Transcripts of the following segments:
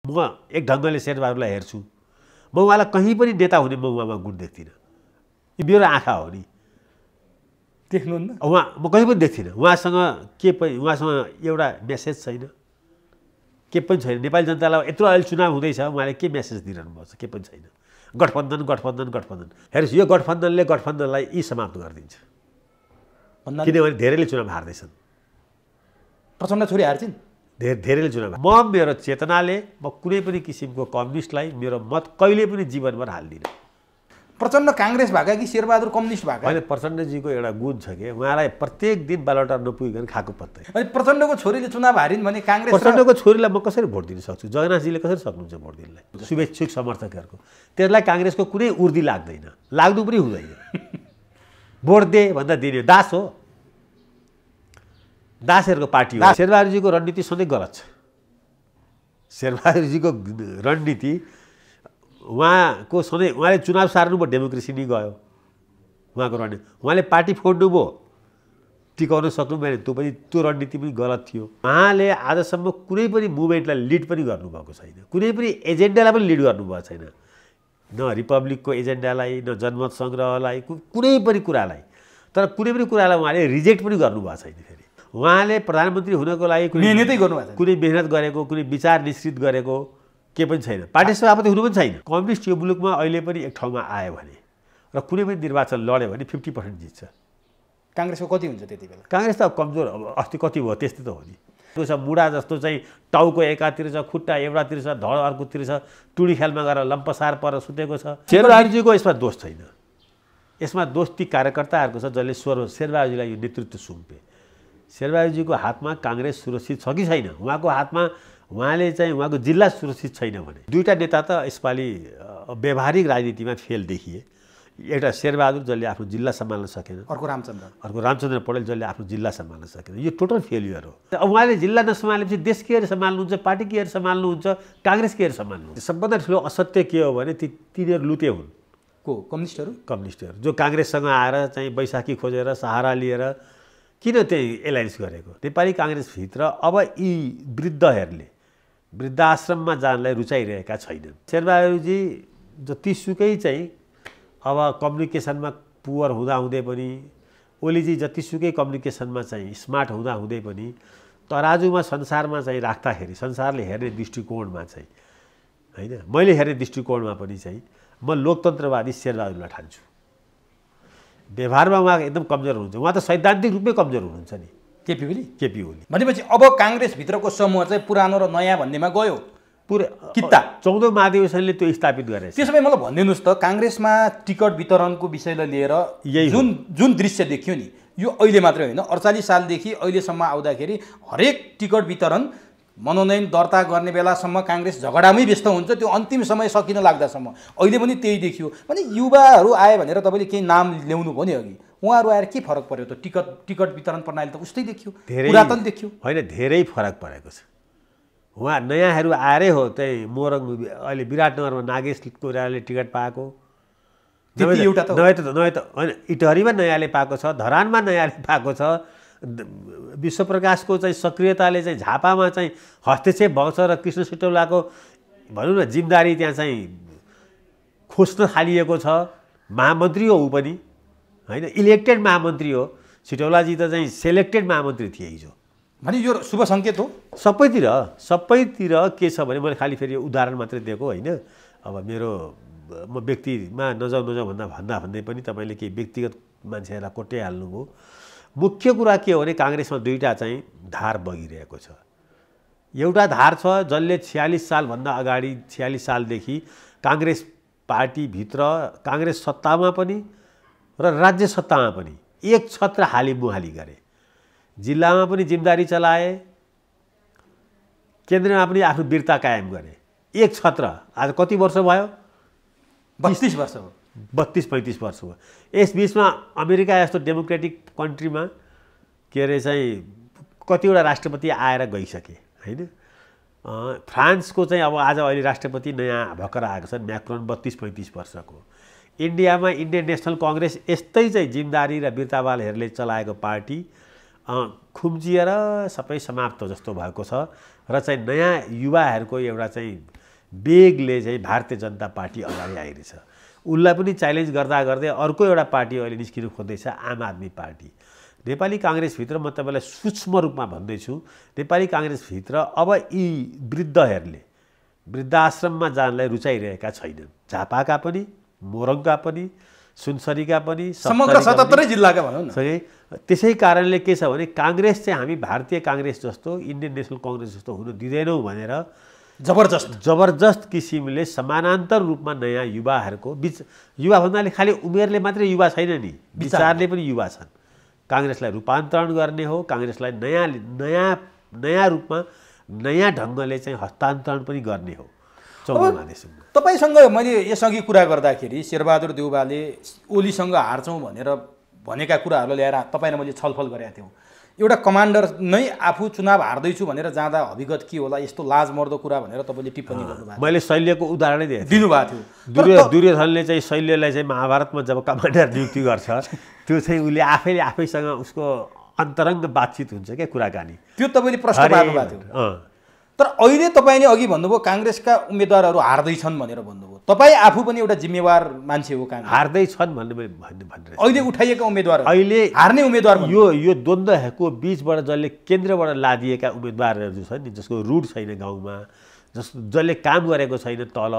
म एक ढङ्गले शेरबहादुरलाई हेर्छु, म उहाँलाई कहीँ पनि नेता हुने म उहाँमा गुण देख्दिनँ। यो मेरो आँखा हो नि, देख्नुहुन्न? म कहीँ पनि देख्दिनँ। उहाँसँग एउटा मेसेज छैन, के पनि छैन। नेपाली जनतालाई यत्रो अहिले चुनाव हुँदैछ, उहाँले के मेसेज दिइरहनु भएको छ? के पनि छैन। गठबन्धन गठबन्धन गठबन्धन। हेर्नुहोस्, यो गठबन्धनलाई यी समाप्त गरिदिन्छ, किनभने धेरैले चुनाव हार्दैछन्। प्रचण्ड छोरी हार्छिन्, धेरैले चुनाव। मेरो चेतनाले म कुनै पनि किसिमको कम्युनिस्टलाई मेरो मत कहिले पनि जीवनभर हाल्दिनँ। प्रचण्ड काङ्ग्रेस भएका कि शेरबहादुर कम्युनिस्ट भएका? होइन, प्रचण्डजीको एउटा गुण छ कि उहाँलाई प्रत्येक दिन बालुवाटार नपुगिकन खाएको पत्तै। अनि प्रचण्डको छोरीले चुनाव हारिन् भने काङ्ग्रेस प्रचण्डको छोरीलाई म कसरी भोट दिन सक्छु? जगन्नाथजीले कसरी सक्नुहुन्छ भोट दिनलाई? शुभेच्छुक समर्थकहरूको त्यसलाई काङ्ग्रेसको कुनै उर्दी लाग्दैन, लाग्नु पनि हुँदैन। भोट दे भन्दा दिने दास हो, दासहरूको पार्टी हो। शेरबहादुरजीको रणनीति सधैँ गलत छ। शेरबहादुरजीको रणनीति उहाँले चुनाव सार्नु भयो, डेमोक्रेसी नै गयो उहाँको रणनीति। उहाँले पार्टी फोड्नु भयो, टिकाउन सक्नु भएन, त्यो रणनीति पनि गलत थियो। उहाँले आजसम्म कुनै पनि मुभमेन्टलाई लिड पनि गर्नुभएको छैन, कुनै पनि एजेन्डालाई पनि लिड गर्नुभएको छैन, न रिपब्लिकको एजेन्डालाई, न जनमत सङ्ग्रहलाई, कुनै पनि कुरालाई। तर कुनै पनि कुरालाई उहाँले रिजेक्ट पनि गर्नुभएको छैन। फेरि उहाँले प्रधानमन्त्री हुनको लागि मेहनतै गर्नुभएको छैन, कुनै मेहनत गरेको, कुनै विचार निश्चित गरेको के पनि छैन। पार्टी सभापति हुनु पनि छैन। कम्युनिस्ट यो मुलुकमा अहिले पनि एक ठाउँमा आयो भने र कुनै पनि निर्वाचन लड्यो भने 50% जित्छ। काङ्ग्रेसको कति हुन्छ त्यति बेला? काङ्ग्रेस त कमजोर, अस्ति कति भयो त्यस्तै त हो नि। त्यो छ मुढा जस्तो चाहिँ टाउको एकातिर छ, खुट्टा एउटातिर छ, धड अर्कोतिर छ, टुडी खेलमा गएर लम्पसार पर सुतेको छ। शेरबहादुरजीको यसमा दोष छैन, यसमा दोष ती कार्यकर्ताहरूको छ जसले शेरबहादुरजीलाई यो नेतृत्व सुम्पे। शेरबहादुरजीको हातमा काङ्ग्रेस सुरक्षित छ कि छैन, उहाँको हातमा उहाँको जिल्ला सुरक्षित छैन भने दुईवटा नेता त यसपालि व्यावहारिक राजनीतिमा फेल देखिए। एउटा शेरबहादुर जसले आफ्नो जिल्ला सम्हाल्न सकेन, अर्को रामचन्द्र पौडेल जसले आफ्नो जिल्ला सम्हाल्न सकेन। यो टोटल फेलियर हो। अब उहाँले जिल्ला नसम्हालेपछि देश के हेरेर सम्हाल्नुहुन्छ, पार्टी के हेरेर सम्हाल्नुहुन्छ, काङ्ग्रेस के हेरेर सम्हाल्नुहुन्छ? सबभन्दा ठुलो असत्य के हो भने तिनीहरू लुते हुन्। कम्युनिस्टहरू जो काङ्ग्रेससँग आएर चाहिँ बैशाखी खोजेर सहारा लिएर किन त्यही एलायन्स गरेको? नेपाली काङ्ग्रेसभित्र अब यी वृद्धहरूले वृद्धाश्रममा जानलाई रुचाइरहेका छैनन्। शेरबहादुरजी जतिसुकै चाहिँ अब कम्युनिकेसनमा पुवर हुँदाहुँदै पनि, ओलीजी जतिसुकै कम्युनिकेसनमा चाहिँ स्मार्ट हुँदाहुँदै पनि तराजुमा संसारमा चाहिँ राख्दाखेरि, संसारले हेर्ने दृष्टिकोणमा चाहिँ होइन, मैले हेर्ने दृष्टिकोणमा पनि चाहिँ म लोकतन्त्रवादी शेरबहादुरलाई ठान्छु। व्यवहारमा उहाँ एकदम कमजोर हुनुहुन्छ, उहाँ त सैद्धान्तिक रूपमै कमजोर हुनुहुन्छ नि। केपी ओली भनेपछि अब काङ्ग्रेसभित्रको समूह चाहिँ पुरानो र नयाँ भन्नेमा गयो। पुरै किता 14औं महाधिवेशनले त्यो स्थापित गरे। त्यसो भए मलाई भनिदिनुहोस् त, काङ्ग्रेसमा टिकट वितरणको विषयलाई लिएर जुन दृश्य देखियो नि, यो अहिले मात्रै होइन, 48 सालदेखि अहिलेसम्म आउँदाखेरि हरेक टिकट वितरण मनोनयन दर्ता गर्ने बेलासम्म काङ्ग्रेस झगडामै व्यस्त हुन्छ, त्यो अन्तिम समय सकिन लाग्दासम्म। अहिले पनि त्यही देखियो भने युवाहरू आए भनेर तपाईँले केही नाम ल्याउनु भयो नि अघि, उहाँहरू आएर के फरक पर्यो त? टिकट वितरण प्रणाली त उस्तै देखियो, पुरातन देखियो। होइन, धेरै फरक परेको छ। उहाँ नयाँहरू आएरै हो, त्यही मोरङ अहिले विराटनगरमा नागेश कोइरालाले टिकट पाएको, एउटा त होइन, इटहरीमा नयाँले पाएको छ, धरानमा नयाँले पाएको छ। विश्वप्रकाशको चाहिँ सक्रियताले चाहिँ झापामा चाहिँ हस्तक्षेप भएको छ र कृष्ण सिटौलाको भनौँ न जिम्मेदारी त्यहाँ चाहिँ खोज्न थालिएको छ। महामन्त्री हो ऊ पनि होइन, इलेक्टेड महामन्त्री हो। सिटौलाजी त चाहिँ सेलेक्टेड महामन्त्री थिए हिजो। भने यो शुभ सङ्केत हो। सबैतिर के छ भने मैले खालि फेरि यो उदाहरण मात्रै दिएको होइन। अब म व्यक्तिमा नजाउँ भन्दै पनि तपाईँले केही व्यक्तिगत मान्छेहरूलाई कोट्याइहाल्नुभयो। मुख्य कुरा के हो भने काङ्ग्रेसमा दुईवटा चाहिँ धार बगिरहेको छ। एउटा धार छ जसले 46 सालभन्दा अगाडि 46 सालदेखि काङ्ग्रेस पार्टीभित्र काङ्ग्रेस सत्तामा पनि र राज्य सत्तामा पनि एक छत्र हालिमुहाली गरे, जिल्लामा पनि जिम्मेदारी चलाए, केन्द्रमा पनि आफ्नो वीरता कायम गरे। एक छत्र। आज कति वर्ष भयो? 32 वर्ष हो। 32-35 वर्ष हो। यसबिचमा अमेरिका जस्तो डेमोक्रेटिक कन्ट्रीमा के अरे चाहिँ कतिवटा राष्ट्रपति आएर गइसके होइन। फ्रान्सको चाहिँ अब आज अहिले राष्ट्रपति नयाँ भर्खर आएको छ, म्याक्रोन 32-35 वर्षको। इन्डियामा इन्डियन नेसनल कङ्ग्रेस यस्तै चाहिँ जिम्मेदारी र वीरतावालहरूले चलाएको पार्टी खुम्चिएर सबै समाप्त जस्तो भएको छ र चाहिँ नयाँ युवाहरूको एउटा चाहिँ वेगले चाहिँ भारतीय जनता पार्टी अगाडि आइरहेछ। उसलाई पनि च्यालेन्ज गर्दा गर्दै अर्को एउटा पार्टी अहिले निस्किनु खोज्दैछ, आम आदमी पार्टी। नेपाली काङ्ग्रेसभित्र म तपाईँलाई सूक्ष्म रूपमा भन्दैछु, नेपाली काङ्ग्रेसभित्र अब यी वृद्धहरूले वृद्धाश्रममा जानलाई रुचाइरहेका छैनन्। झापाका पनि, मोरङका पनि, सुनसरीका पनि, समग्र 77 जिल्लाका भनौँ न। त्यसै कारणले के छ भने काङ्ग्रेस चाहिँ हामी भारतीय काङ्ग्रेस जस्तो, इन्डियन नेसनल कङ्ग्रेस जस्तो हुन दिँदैनौँ भनेर जबरजस्त किसिमले समानान्तर रूपमा नयाँ युवाहरूको बिच, युवा भन्नाले खालि उमेरले मात्रै युवा छैन नि, विचारले पनि युवा छन्। काङ्ग्रेसलाई रूपान्तरण गर्ने हो, काङ्ग्रेसलाई नयाँ रूपमा नयाँ ढङ्गले चाहिँ हस्तान्तरण पनि गर्ने हो चौधो महादेशमा। तपाईँसँग मैले यसअघि कुरा गर्दाखेरि शेरबहादुर देउवाले ओलीसँग हार्छौँ भनेर भनेका कुराहरूलाई ल्याएर तपाईँलाई मैले छलफल गरेका थियौँ। एउटा कमान्डर नै आफू चुनाव हार्दैछु भनेर जाँदा हविगत के होला, यस्तो लाजमर्दो कुरा भनेर तपाईँले टिप्पणी गर्नुभएको। मैले शैल्यको उदाहरणै दिनुभएको थियो। दुर्योधनले चाहिँ शैल्यलाई चाहिँ महाभारतमा जब कमान्डर नियुक्ति गर्छ त्यो चाहिँ उसले आफैसँग उसको अन्तरङ्ग बातचित हुन्छ क्या, कुराकानी। त्यो तपाईँले प्रश्न पार्नुभएको थियो। तर अहिले तपाईँले अघि भन्नुभयो काङ्ग्रेसका उम्मेदवारहरू हार्दैछन् भनेर भन्नुभयो। तपाईँ आफू पनि एउटा जिम्मेवार मान्छे हो। काङ्ग्रेस हार्दैछन् भनेर अहिले उठाइएका उम्मेदवार, अहिले हार्ने उम्मेदवार, यो द्वन्द्वको बिचबाट जसले केन्द्रबाट लादिएका उम्मेदवारहरू छन् नि, जसको रुट छैन गाउँमा, जसले काम गरेको छैन तल,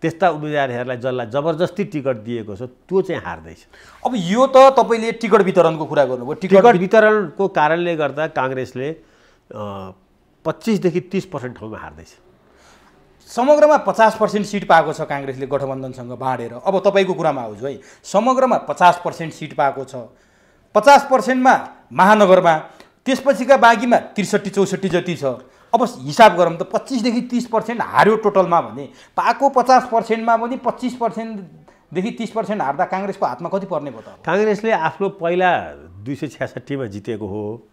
त्यस्ता उम्मेदवारहरूलाई जसलाई जबरजस्ती टिकट दिएको छ त्यो चाहिँ हार्दैछ। अब यो त तपाईँले टिकट वितरणको कुरा गर्नुभयो। टिकट वितरणको कारणले गर्दा काङ्ग्रेसले 25 देखि 30% ठाउँमा हार्दैछ। समग्रमा 50% सिट पाएको छ काङ्ग्रेसले गठबन्धनसँग बाँडेर। अब तपाईँको कुरामा आउँछु है, समग्रमा 50% सिट पाएको छ, 50%मा महानगरमा, त्यसपछिका बाँकीमा 63-64 जति छ। अब हिसाब गरौँ त 25 देखि 30% हार्यो टोटलमा भने, पाएको 50%मा पनि 25% देखि 30% हार्दा काङ्ग्रेसको हातमा कति पर्ने भयो त? काङ्ग्रेसले आफ्नो पहिला 266मा जितेको हो,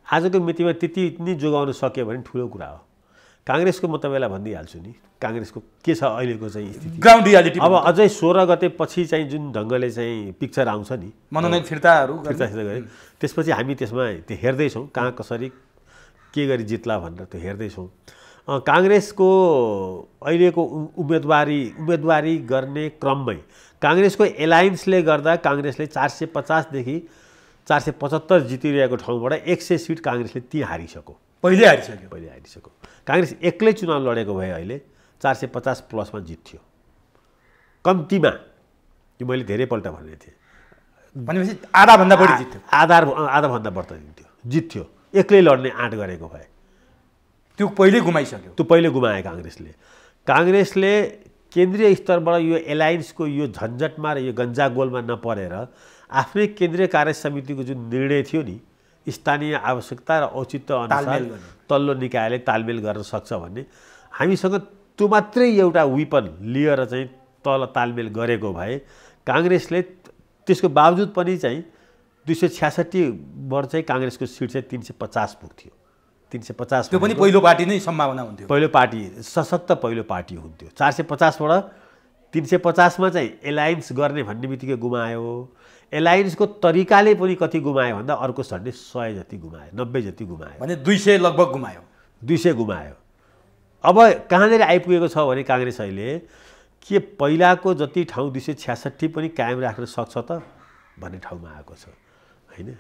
आजको मितिमा त्यति नै जोगाउन सक्यो भने ठुलो कुरा हो। काङ्ग्रेसको म तपाईँलाई भनिदिइहाल्छु नि काङ्ग्रेसको के छ अहिलेको चाहिँ स्थिति, ग्राउन्ड रियालिटी। अब अझै 16 गते पछि चाहिँ जुन ढङ्गले चाहिँ पिक्चर आउँछ नि, मनोनयन फिर्ताहरू गरे त्यसपछि हामी त्यसमा त्यो हेर्दैछौँ कहाँ कसरी के गरी जित्ला भनेर त्यो हेर्दैछौँ। काङ्ग्रेसको अहिलेको उम्मेदवारी गर्ने क्रममै काङ्ग्रेसको एलायन्सले गर्दा काङ्ग्रेसले 450 देखि 475 जितिरहेको ठाउँबाट 100 सिट काङ्ग्रेसले ती हारिसक्यो, पहिले हारिसक्यो। काङ्ग्रेस एक्लै चुनाव लडेको भए अहिले 450 प्लसमा जित्थ्यो कम्तीमा। यो मैले धेरैपल्ट भनेको थिएँ, भनेपछि आधाभन्दा बढी जित्थ्यो, आधाभन्दा बढ्ता जित्थ्यो एक्लै लड्ने आँट गरेको भए। त्यो पहिले गुमाइसक्यो, त्यो पहिले गुमाए काङ्ग्रेसले केन्द्रीय स्तरबाट यो एलायन्सको यो झन्झटमा र यो गन्जागोलमा नपरेर आफ्नै केन्द्रीय कार्य समितिको जुन निर्णय थियो नि, स्थानीय आवश्यकता र औचित्य अनुसार तल्लो निकायले तालमेल गर्न सक्छ भन्ने, हामीसँग त्यो मात्रै एउटा विपन लिएर चाहिँ तल तालमेल गरेको भए काङ्ग्रेसले त्यसको बावजुद पनि चाहिँ 266 बाट चाहिँ काङ्ग्रेसको सिट चाहिँ 350 पुग्थ्यो। 350 त्यो पनि पहिलो पार्टी नै सम्भावना हुन्थ्यो, पहिलो पार्टी सशक्त पहिलो पार्टी हुन्थ्यो। 450 बाट 350 मा चाहिँ एलायन्स गर्ने भन्ने बित्तिकै गुमायो। एलायन्सको तरिकाले पनि कति गुमायो भन्दा अर्को झन्डै 100 जति गुमायो, 90 जति गुमायो, भने 200 लगभग गुमायो, 200 गुमायो। अब कहाँनिर आइपुगेको छ भने काङ्ग्रेस अहिले के पहिलाको जति ठाउँ 266 पनि कायम राख्न सक्छ त भन्ने ठाउँमा आएको छ हैन।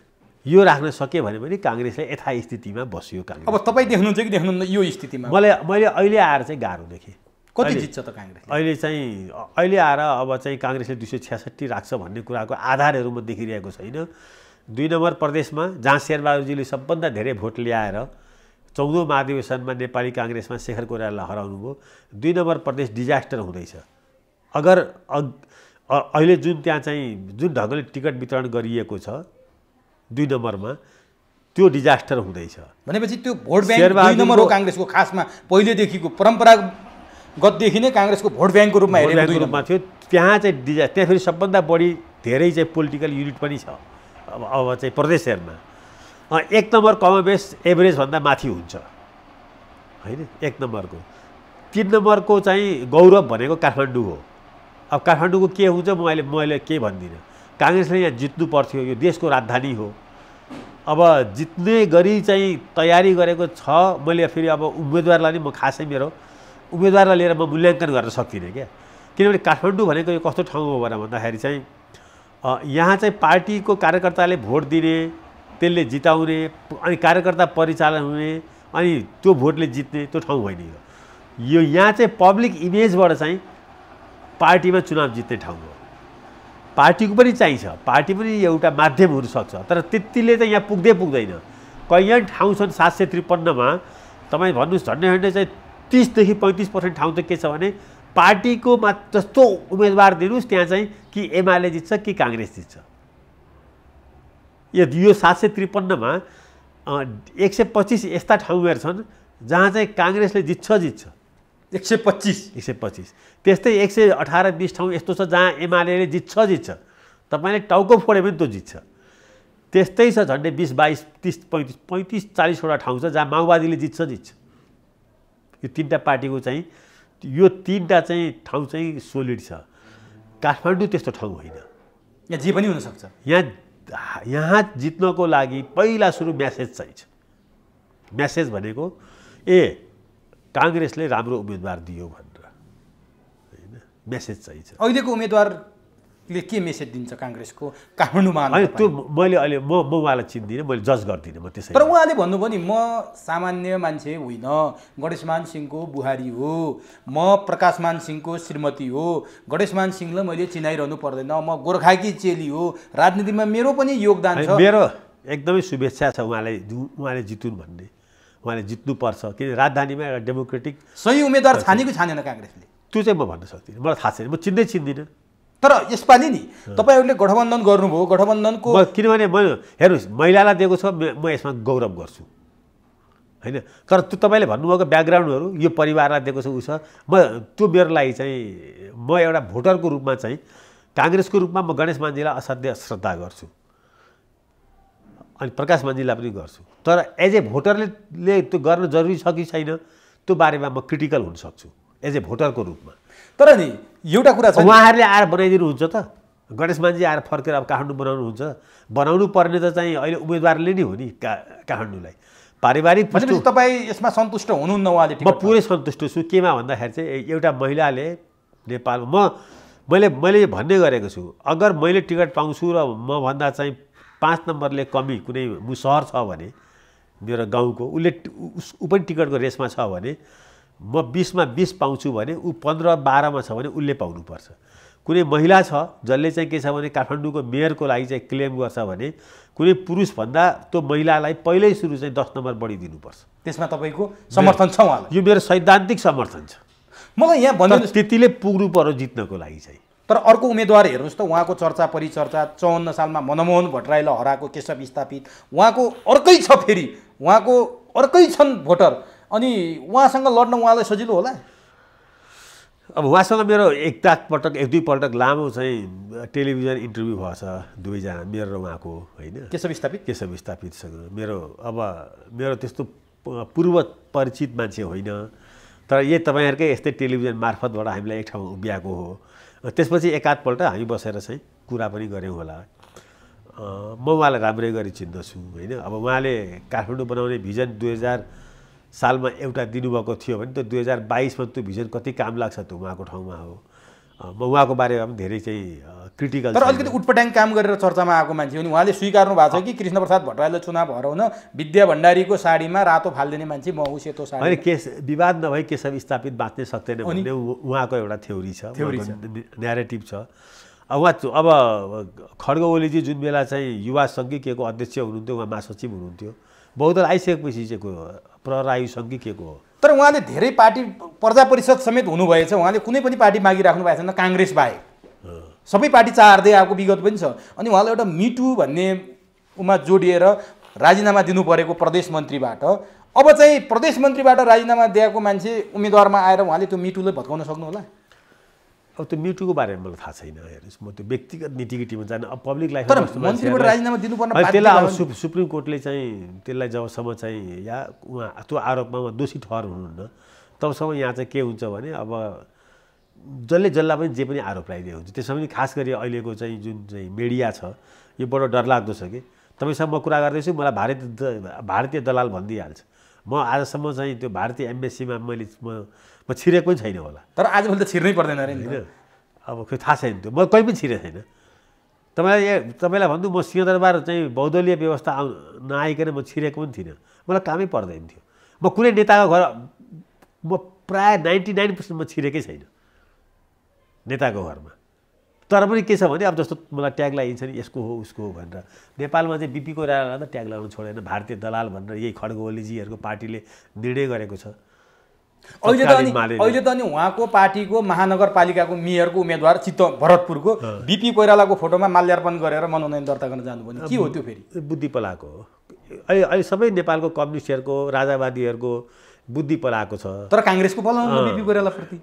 यो राख्न सके भने पनि काङ्ग्रेसले यथास्थितिमा बस्यो काङ्ग्रेस। अब तपाईँ देख्नुहुन्छ कि देख्नुहुन्न यो स्थितिमा? मैले अहिले आएर चाहिँ गाह्रो देखेँ। कति जित्छ त काङ्ग्रेस अहिले आएर? अब चाहिँ काङ्ग्रेसले 266 राख्छ भन्ने कुराको आधारहरू म देखिरहेको छैन। 2 नम्बर प्रदेशमा जहाँ शेरबहादुरजीले सबभन्दा धेरै भोट ल्याएर 14औं महाधिवेशनमा नेपाली काङ्ग्रेसमा शेखर कोइरालालाई हराउनु भयो, 2 नम्बर प्रदेश डिजास्टर हुँदैछ। अगर अहिले त्यहाँ चाहिँ जुन ढङ्गले टिकट वितरण गरिएको छ 2 नम्बरमा त्यो डिजास्टर हुँदैछ भनेपछि त्यो भोट ब्याङ्क 2 नम्बर हो काङ्ग्रेसको। खासमा पहिलेदेखिको परम्परागतदेखि नै काङ्ग्रेसको भोट ब्याङ्कको रूपमा हेरेको रूपमा थियो। त्यहाँ चाहिँ त्यहाँ फेरि सबभन्दा बढी धेरै चाहिँ पोलिटिकल युनिट पनि छ। अब चाहिँ प्रदेशहरूमा 1 नम्बर कमोबेस एभरेजभन्दा माथि हुन्छ होइन। 1 नम्बरको 3 नम्बरको चाहिँ गौरव भनेको काठमाडौँ हो। अब काठमाडौँको के हुन्छ मैले केही भन्दिनँ। काङ्ग्रेसले यहाँ जित्नु पर्थ्यो, यो देशको राजधानी हो। अब जित्ने गरी चाहिँ तयारी गरेको छ। मैले फेरि अब उम्मेदवारलाई नि म खासै मेरो उम्मेदवारलाई लिएर म मूल्याङ्कन गर्न सक्दिनँ क्या। किनभने काठमाडौँ भनेको यो कस्तो ठाउँ हो भन्दाखेरि चाहिँ यहाँ चाहिँ पार्टीको कार्यकर्ताले भोट दिने, त्यसले जिताउने, अनि कार्यकर्ता परिचालन हुने, अनि त्यो भोटले जित्ने त्यो ठाउँ होइन यो। यहाँ चाहिँ पब्लिक इमेजबाट चाहिँ पार्टीमा चुनाव जित्ने ठाउँ हो। पार्टीको पनि चाहिन्छ, पार्टी पनि एउटा माध्यम हुनसक्छ, तर त्यतिले चाहिँ यहाँ पुग्दैन। कैयौँ ठाउँ छन् 753मा, तपाईँ भन्नुहोस् झन्डै झन्डै चाहिँ 30-35% ठाउँ चाहिँ के छ भने पार्टीको जस्तो उम्मेदवार दिनुहोस् त्यहाँ चाहिँ कि एमाले जित्छ कि काङ्ग्रेस जित्छ। यो 753मा 125 यस्ता ठाउँहरू छन् जहाँ चाहिँ काङ्ग्रेसले जित्छ। 125 त्यस्तै 118-20 ठाउँ यस्तो छ जहाँ एमाले जित्छ। तपाईँले टाउको फोड्यो भने त्यो जित्छ। त्यस्तै छ झन्डै 20-22-30-35-40वटा ठाउँ छ जहाँ माओवादीले जित्छ। यो तीनटा पार्टीको चाहिँ यो तीनटा चाहिँ ठाउँ चाहिँ सोलिड छ। काठमाडौँ त्यस्तो ठाउँ होइन, यहाँ जे पनि हुनसक्छ। यहाँ जित्नको लागि पहिला सुरु म्यासेज चाहिन्छ। म्यासेज भनेको काङ्ग्रेसले राम्रो उम्मेदवार दियो भनेर होइन, म्यासेज चाहिन्छ। अहिलेको उम्मेदवारले के मेसेज दिन्छ काङ्ग्रेसको काठमाडौँमा? होइन त्यो मैले अहिले म उहाँलाई चिन्दिनँ, मैले जज गर्दिनँ म त्यसै। तर उहाँले भन्नुभयो नि म सामान्य मान्छे होइन, गणेशमान सिंहको बुहारी हो, म प्रकाशमान सिंहको श्रीमती हो, गणेशमान सिंहलाई मैले चिनाइरहनु पर्दैन, म गोर्खाकी चेली हो, राजनीतिमा मेरो पनि योगदान छ। मेरो एकदमै शुभेच्छा छ उहाँले जितुन् भन्ने। उहाँले जित्नुपर्छ किन राजधानीमा एउटा डेमोक्रेटिक सही उम्मेदवार छानेन काङ्ग्रेसले। त्यो चाहिँ म भन्न सक्दिनँ, मलाई थाहा छैन, म चिन्दिनँ। तर यसपालि नि तपाईँहरूले गठबन्धन गर्नुभयो, गठबन्धनको किनभने हेर्नुहोस् महिलालाई दिएको छ, म यसमा गौरव गर्छु होइन। तर त्यो तपाईँले भन्नुभएको ब्याकग्राउन्डहरू यो परिवारलाई दिएको छ उस म त्यो मेरो लागि चाहिँ म एउटा भोटरको रूपमा चाहिँ काङ्ग्रेसको रूपमा म गणेश मान्जीलाई असाध्य श्रद्धा गर्छु अनि प्रकाश मान्जीलाई पनि गर्छु। तर एज ए भोटरले त्यो गर्न जरुरी छ कि छैन त्यो बारेमा म क्रिटिकल हुन सक्छु एज ए भोटरको रूपमा। तर नि एउटा कुरा छ, उहाँहरूले आएर बनाइदिनुहुन्छ त, गणेश मान्जी आएर फर्केर अब काठमाडौँ बनाउनु पर्ने त चाहिँ अहिले उम्मेदवारले नै हो नि काठमाडौँलाई। पारिवारिक तपाईँ यसमा सन्तुष्ट हुनुहुन्न? उहाँले म पुरै सन्तुष्ट छु। केमा भन्दाखेरि चाहिँ एउटा महिलाले नेपालमा मैले भन्ने गरेको छु, अगर मैले टिकट पाउँछु र मभन्दा चाहिँ 5 नम्बरले कमी कुनै सहर छ भने मेरो गाउँको ऊ पनि टिकटको रेसमा छ भने म 20मा 20 पाउँछु भने ऊ 15-12मा छ भने उसले पाउनुपर्छ। कुनै महिला छ जसले चाहिँ के छ भने काठमाडौँको मेयरको लागि चाहिँ क्लेम गर्छ भने कुनै पुरुषभन्दा त्यो महिलालाई पहिल्यै सुरु चाहिँ 10 नम्बर बढी दिनुपर्छ। त्यसमा तपाईँको समर्थन छ उहाँलाई? यो मेरो सैद्धान्तिक समर्थन छ। मलाई यहाँ भन्नु त्यतिले पुग्नु पर्यो जित्नको लागि चाहिँ। तर अर्को उम्मेदवार हेर्नुहोस् त, उहाँको चर्चा परिचर्चा 54 सालमा मनमोहन भट्टराईलाई हराएको केशव स्थापित, उहाँको अर्कै छ, फेरि उहाँको अर्कै छन् भोटर, अनि उहाँसँग लड्न उहाँलाई सजिलो होला? अब उहाँसँग मेरो एक दुई पटक लामो चाहिँ टेलिभिजन इन्टरभ्यू भएको छ, दुवैजना मेरो र उहाँको होइन, केशव स्थापितसँग मेरो त्यस्तो पूर्व परिचित मान्छे होइन। तर यही तपाईँहरूकै यस्तै टेलिभिजन मार्फतबाट हामीलाई एक ठाउँ उभ्याएको हो। त्यसपछि एकाधपल्ट हामी बसेर चाहिँ कुरा पनि गऱ्यौँ होला। म उहाँलाई राम्रै गरी चिन्दछु होइन। अब उहाँले काठमाडौँ बनाउने भिजन 2000 सालमा एउटा दिनुभएको थियो भने त 2022मा त्यो भिजन कति काम लाग्छ त उहाँको ठाउँमा हो। म उहाँको बारेमा पनि धेरै चाहिँ क्रिटिकल। तर अलिकति उटपटाङ काम गरेर चर्चामा आएको मान्छे हो नि, उहाँले स्वीकार्नु भएको छ कि कृष्णप्रसाद भट्टराईले चुनाव हराउन विद्या भण्डारीको साडीमा रातो फालिदिने मान्छे म, सेतो साडी। होइन, विवाद नभई केशव स्थापित बाँच्न सक्दैन भन्ने उहाँको एउटा थ्योरी छ, न्यारेटिभ छ। अब खड्ग ओलीजी जुन बेला चाहिँ युवा सङ्घीयको अध्यक्ष हुनुहुन्थ्यो, उहाँ महासचिव हुनुहुन्थ्यो, बहुदल आइसकेपछि चाहिँ प्रहरायु सङ्घीयको हो। तर उहाँले धेरै पार्टी प्रजा परिषद समेत हुनुभएछ, उहाँले कुनै पनि पार्टी मागिराख्नु भएको छैन काङ्ग्रेस बाहेक, सबै पार्टी चार्दै आएको विगत पनि छ। अनि उहाँले एउटा मिटु भन्ने उमा जोडिएर राजीनामा दिनु परेको प्रदेश मन्त्रीबाट, अब चाहिँ प्रदेश मन्त्रीबाट राजीनामा दिएको मान्छे उम्मेदवारमा आएर उहाँले त्यो मिटुलाई भत्काउन सक्नु होला? अब त्यो मिटुको बारेमा मलाई थाहा छैन, हेर्नुहोस् म त्यो व्यक्तिगत निटिगिटीमा जान अब पब्लिक लाइफ मन्त्रीबाट राजीनामा दिनुपर्ने त्यसलाई अब सुप्रिम कोर्टले चाहिँ त्यसलाई जबसम्म चाहिँ या उहाँ त्यो आरोपमा दोषी ठहर हुनुहुन्न तबसम्म यहाँ चाहिँ के हुन्छ भने अब जसलाई पनि जे पनि आरोप लगाइदिएको हुन्छ। त्यसमा पनि खास गरी अहिलेको चाहिँ जुन चाहिँ मिडिया छ यो बडो डरलाग्दो छ कि तपाईँसँग म कुरा गर्दैछु मलाई भारतीय दलाल भनिदिइहाल्छ। म आजसम्म चाहिँ त्यो भारतीय एम्बेसीमा म छिरेको पनि छैन होला। तर आजभोलि त छिर्नै पर्दैन अरे नि। होइन अब खोइ थाहा छैन त्यो, म कहीँ पनि छिरेको छैन। तपाईँलाई भन्नु म सिंहदरबार चाहिँ बहुदलीय व्यवस्था नआइकन म छिरेको पनि थिइनँ, मलाई कामै पर्दैन थियो। म कुनै नेताको घर म प्रायः 99% म छिरेकै छैन नेताको घरमा। तर पनि के छ भने अब जस्तो मलाई ट्याग लगाइन्छ नि यसको हो उसको हो भनेर, नेपालमा चाहिँ बिपी कोइरालालाई त ट्याग लगाउनु छोडेन, भारतीय दलाल भनेर यही खड्ग ओलीजीहरूको पार्टीले निर्णय गरेको छ। अहिले त अनि उहाँको पार्टीको महानगरपालिकाको मेयरको उम्मेदवार भरतपुरको बिपी कोइरालाको फोटोमा माल्यार्पण गरेर मनोनयन दर्ता गर्न जानुभयो। के हो त्यो फेरि? बुद्धि पलाएको हो। अहिले सबै नेपालको कम्युनिस्टहरूको राजावादीहरूको बुद्धि पलाएको छ। तर काङ्ग्रेसको पलाउनु बिपी कोइरालाप्रति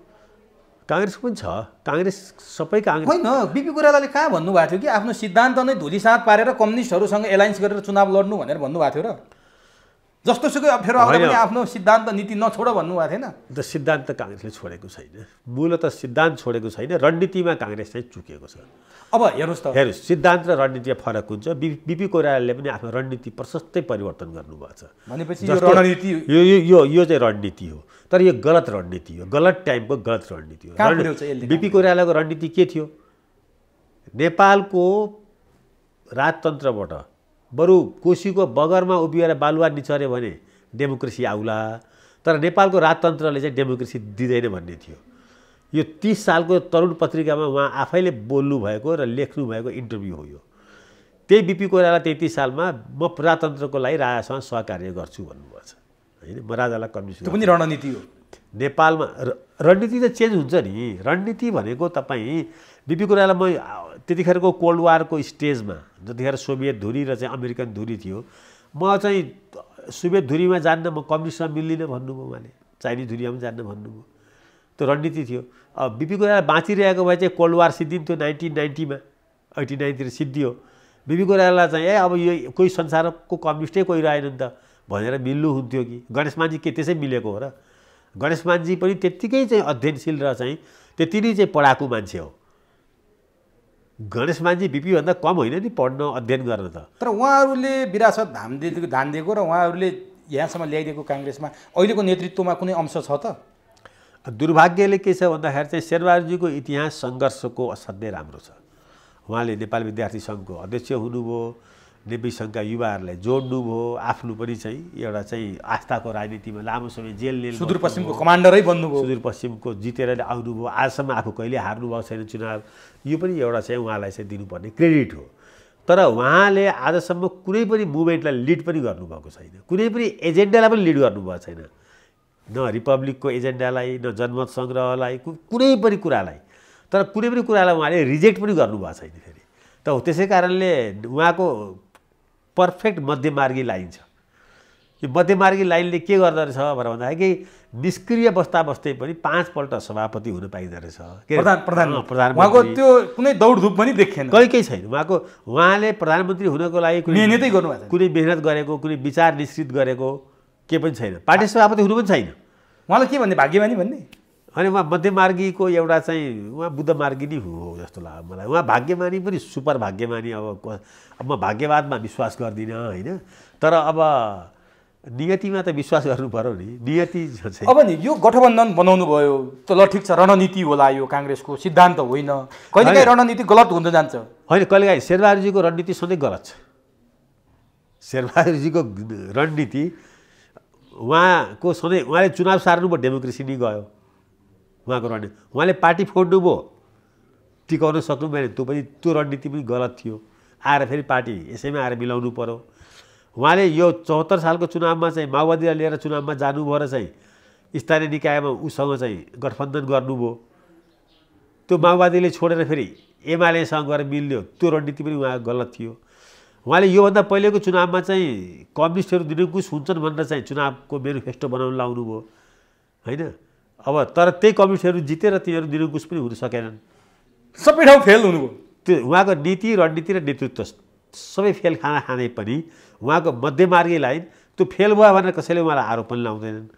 काङ्ग्रेसको पनि छ। काङ्ग्रेस सबै काङ्ग्रेस होइन। बिपी कोइरालाले कहाँ भन्नुभएको थियो कि आफ्नो सिद्धान्त नै धुलीसात पारेर कम्युनिस्टहरूसँग एलायन्स गरेर चुनाव लड्नु भनेर भन्नुभएको थियो र? जस्तोसुकै अप्ठ्यारो आउँदा पनि आफ्नो सिद्धान्त नीति नछोड भन्नुभएको थिएन? त सिद्धान्त काङ्ग्रेसले छोडेको छैन, मूलत सिद्धान्त छोडेको छैन, रणनीतिमा काङ्ग्रेस चाहिँ चुकेको छ। अब हेर्नुहोस् त, सिद्धान्त र रणनीतिमा फरक हुन्छ। बिपी कोइरालाले पनि आफ्नो रणनीति प्रशस्तै परिवर्तन गर्नुभएको छ। भनेपछि यो रणनीति यो चाहिँ रणनीति हो, तर यो गलत रणनीति हो, गलत टाइमको गलत रणनीति हो। बिपी कोइरालाको रणनीति के थियो? नेपालको राजतन्त्रबाट बरु कोसीको बगरमा उभिएर बालुवा निचर्यो भने डेमोक्रेसी आउला, तर नेपालको राजतन्त्रले चाहिँ डेमोक्रेसी दिँदैन भन्ने थियो। यो 30 सालको तरुण पत्रिकामा उहाँ आफैले बोल्नु भएको र लेख्नु भएको इन्टरभ्यू हो यो। त्यही बिपी कोइराला 33 सालमा म प्रजातन्त्रको लागि राजासँग सहकार्य गर्छु भन्नुभएको छ। होइन, म राजालाई कन्भिन्स। त्यो पनि रणनीति हो। नेपालमा रणनीति त चेन्ज हुन्छ नि। रणनीति भनेको तपाईँ बिपी कोइराला म त्यतिखेरको कोल्ड वारको स्टेजमा जतिखेर सोभियत धुरी र चाहिँ अमेरिकन धुरी थियो, म चाहिँ सोभियत धुरीमा जान्न, म कम्युनिस्टमा मिल्दिनँ भन्नुभयो उहाँले, चाइनिज धुरीमा पनि जान्न भन्नुभयो। त्यो रणनीति थियो। अब बिपी कोइराला बाँचिरहेको भए चाहिँ कोल्ड वार सिद्धिन्थ्यो 1990मा, 89तिर सिद्धियो। बिपी कोइराला चाहिँ अब यो कोही संसारको कम्युनिस्टै कोही रहेन नि त भनेर मिल्नु हुन्थ्यो कि? गणेशमानजी के त्यसै मिलेको हो र? गणेशमानजी पनि त्यत्तिकै चाहिँ अध्ययनशील र चाहिँ त्यति नै चाहिँ पढाकु मान्छे हो। गणेशमानजी बिपीभन्दा कम होइन नि पढ्न अध्ययन गर्न त। तर उहाँहरूले विरासत धान दिएको र उहाँहरूले यहाँसम्म ल्याइदिएको काङ्ग्रेसमा अहिलेको नेतृत्वमा कुनै अंश छ त? दुर्भाग्यले के छ भन्दाखेरि चाहिँ शेरबहादुरजीको इतिहास सङ्घर्षको असाध्यै राम्रो छ। उहाँले नेपाल विद्यार्थी सङ्घको अध्यक्ष हुनुभयो, नेपी सङ्घका युवाहरूलाई जोड्नुभयो, आफ्नो पनि चाहिँ एउटा चाहिँ आस्थाको राजनीतिमा लामो समय जेल सुदूरपश्चिमको कमान्डरै बन्नुभयो, सुदूरपश्चिमको जितेर आउनुभयो, आजसम्म आफू कहिले हार्नुभएको छैन चुनाव। यो पनि एउटा चाहिँ उहाँलाई चाहिँ दिनुपर्ने क्रेडिट हो। तर उहाँले आजसम्म कुनै पनि मुभमेन्टलाई लिड पनि गर्नुभएको छैन, कुनै पनि एजेन्डालाई पनि लिड गर्नुभएको छैन, न रिपब्लिकको एजेन्डालाई, न जनमत सङ्ग्रहलाई, कुनै पनि कुरालाई। तर कुनै पनि कुरालाई उहाँले रिजेक्ट पनि गर्नुभएको छैन फेरि। त त्यसै कारणले उहाँको पर्फेक्ट मध्यमार्गी लाइन छ। यो मध्यमार्गी लाइनले के गर्दो रहेछ भनेर भन्दाखेरि निष्क्रिय बस्दा बस्दै पनि 5 पल्ट सभापति हुन पाइँदो रहेछ। प्रधानमन्त्री त्यो कुनै दौडधुप पनि देखिएन, केही छैन उहाँले प्रधानमन्त्री हुनको लागि मेहनतै गर्नुभएको, कुनै मेहनत गरेको, कुनै विचार निश्चित गरेको के पनि छैन। पार्टी सभापति हुनु पनि छैन। उहाँलाई के भन्ने भाग्यमानी भन्ने? अनि उहाँ मध्यमार्गीको एउटा चाहिँ उहाँ बुद्धमार्गी नै हो जस्तो लाग्यो मलाई। उहाँ भाग्यमानी पनि सुपर भाग्यमानी। अब म भाग्यवादमा विश्वास गर्दिनँ होइन, तर अब नियतिमा त विश्वास गर्नु पर्यो नि। नियति चाहिँ अब नि यो गठबन्धन बनाउनु भयो त ल ठिक छ, रणनीति होला यो काङ्ग्रेसको, सिद्धान्त होइन। कहिलेकाहीँ रणनीति गलत हुँदै जान्छ। होइन, कहिलेकाहीँ शेरबहादुरजीको रणनीति सधैँ गलत छ। शेरबहादुरजीको रणनीति उहाँको सधैँ उहाँले चुनाव सार्नुभयो, डेमोक्रेसी नै गयो उहाँको रणनीति। उहाँले पार्टी फोड्नुभयो, टिकाउन सक्नु भएन, त्यो रणनीति पनि गलत थियो। आएर फेरि पार्टी यसैमा आएर मिलाउनु पर्यो। उहाँले यो 74 सालको चुनावमा चाहिँ माओवादीलाई लिएर चुनावमा जानुभयो र चाहिँ स्थानीय निकायमा उसँग चाहिँ गठबन्धन गर्नुभयो। त्यो माओवादीले छोडेर फेरि एमालेसँग गएर मिल्यो, त्यो रणनीति पनि उहाँको गलत थियो। उहाँले योभन्दा पहिलेको चुनावमा चाहिँ कम्युनिस्टहरू निरङ्कुश हुन्छन् भनेर चाहिँ चुनावको मेनिफेस्टो बनाउन लाउनुभयो होइन। अब तर त्यही कम्युनिस्टहरू जितेर तिनीहरू निरङ्कुश पनि हुन सकेनन्, सबै ठाउँ फेल हुनुभयो। त्यो उहाँको नीति, रणनीति र नेतृत्व सबै फेल खाँदै पनि उहाँको मध्यमार्गी लाइन त्यो फेल भयो भनेर कसैले उहाँलाई आरोप पनि लाउँदैनन्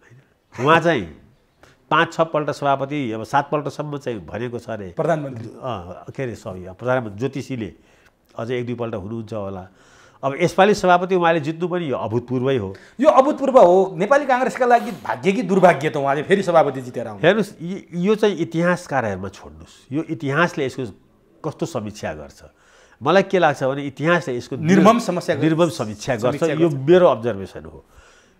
होइन। उहाँ चाहिँ 5-6 पल्ट सभापति, अब 7 पल्टसम्म चाहिँ भनेको छ अरे प्रधानमन्त्री, के अरे प्रधानमन्त्री ज्योतिषीले अझै 1-2 पल्ट हुनुहुन्छ होला। अब यसपालि सभापति उहाँले जित्नु पनि यो अभूतपूर्वै हो। यो अभूतपूर्व हो। नेपाली काङ्ग्रेसका लागि भाग्य कि दुर्भाग्य त उहाँले फेरि सभापति जितेर आउनु। हेर्नुहोस्, यो चाहिँ इतिहासकारहरूमा छोड्नुहोस्, यो इतिहासले यसको कस्तो समीक्षा गर्छ। मलाई के लाग्छ भने इतिहासले यसको निर्मम समीक्षा गर्छ। यो मेरो अब्जर्भेसन हो।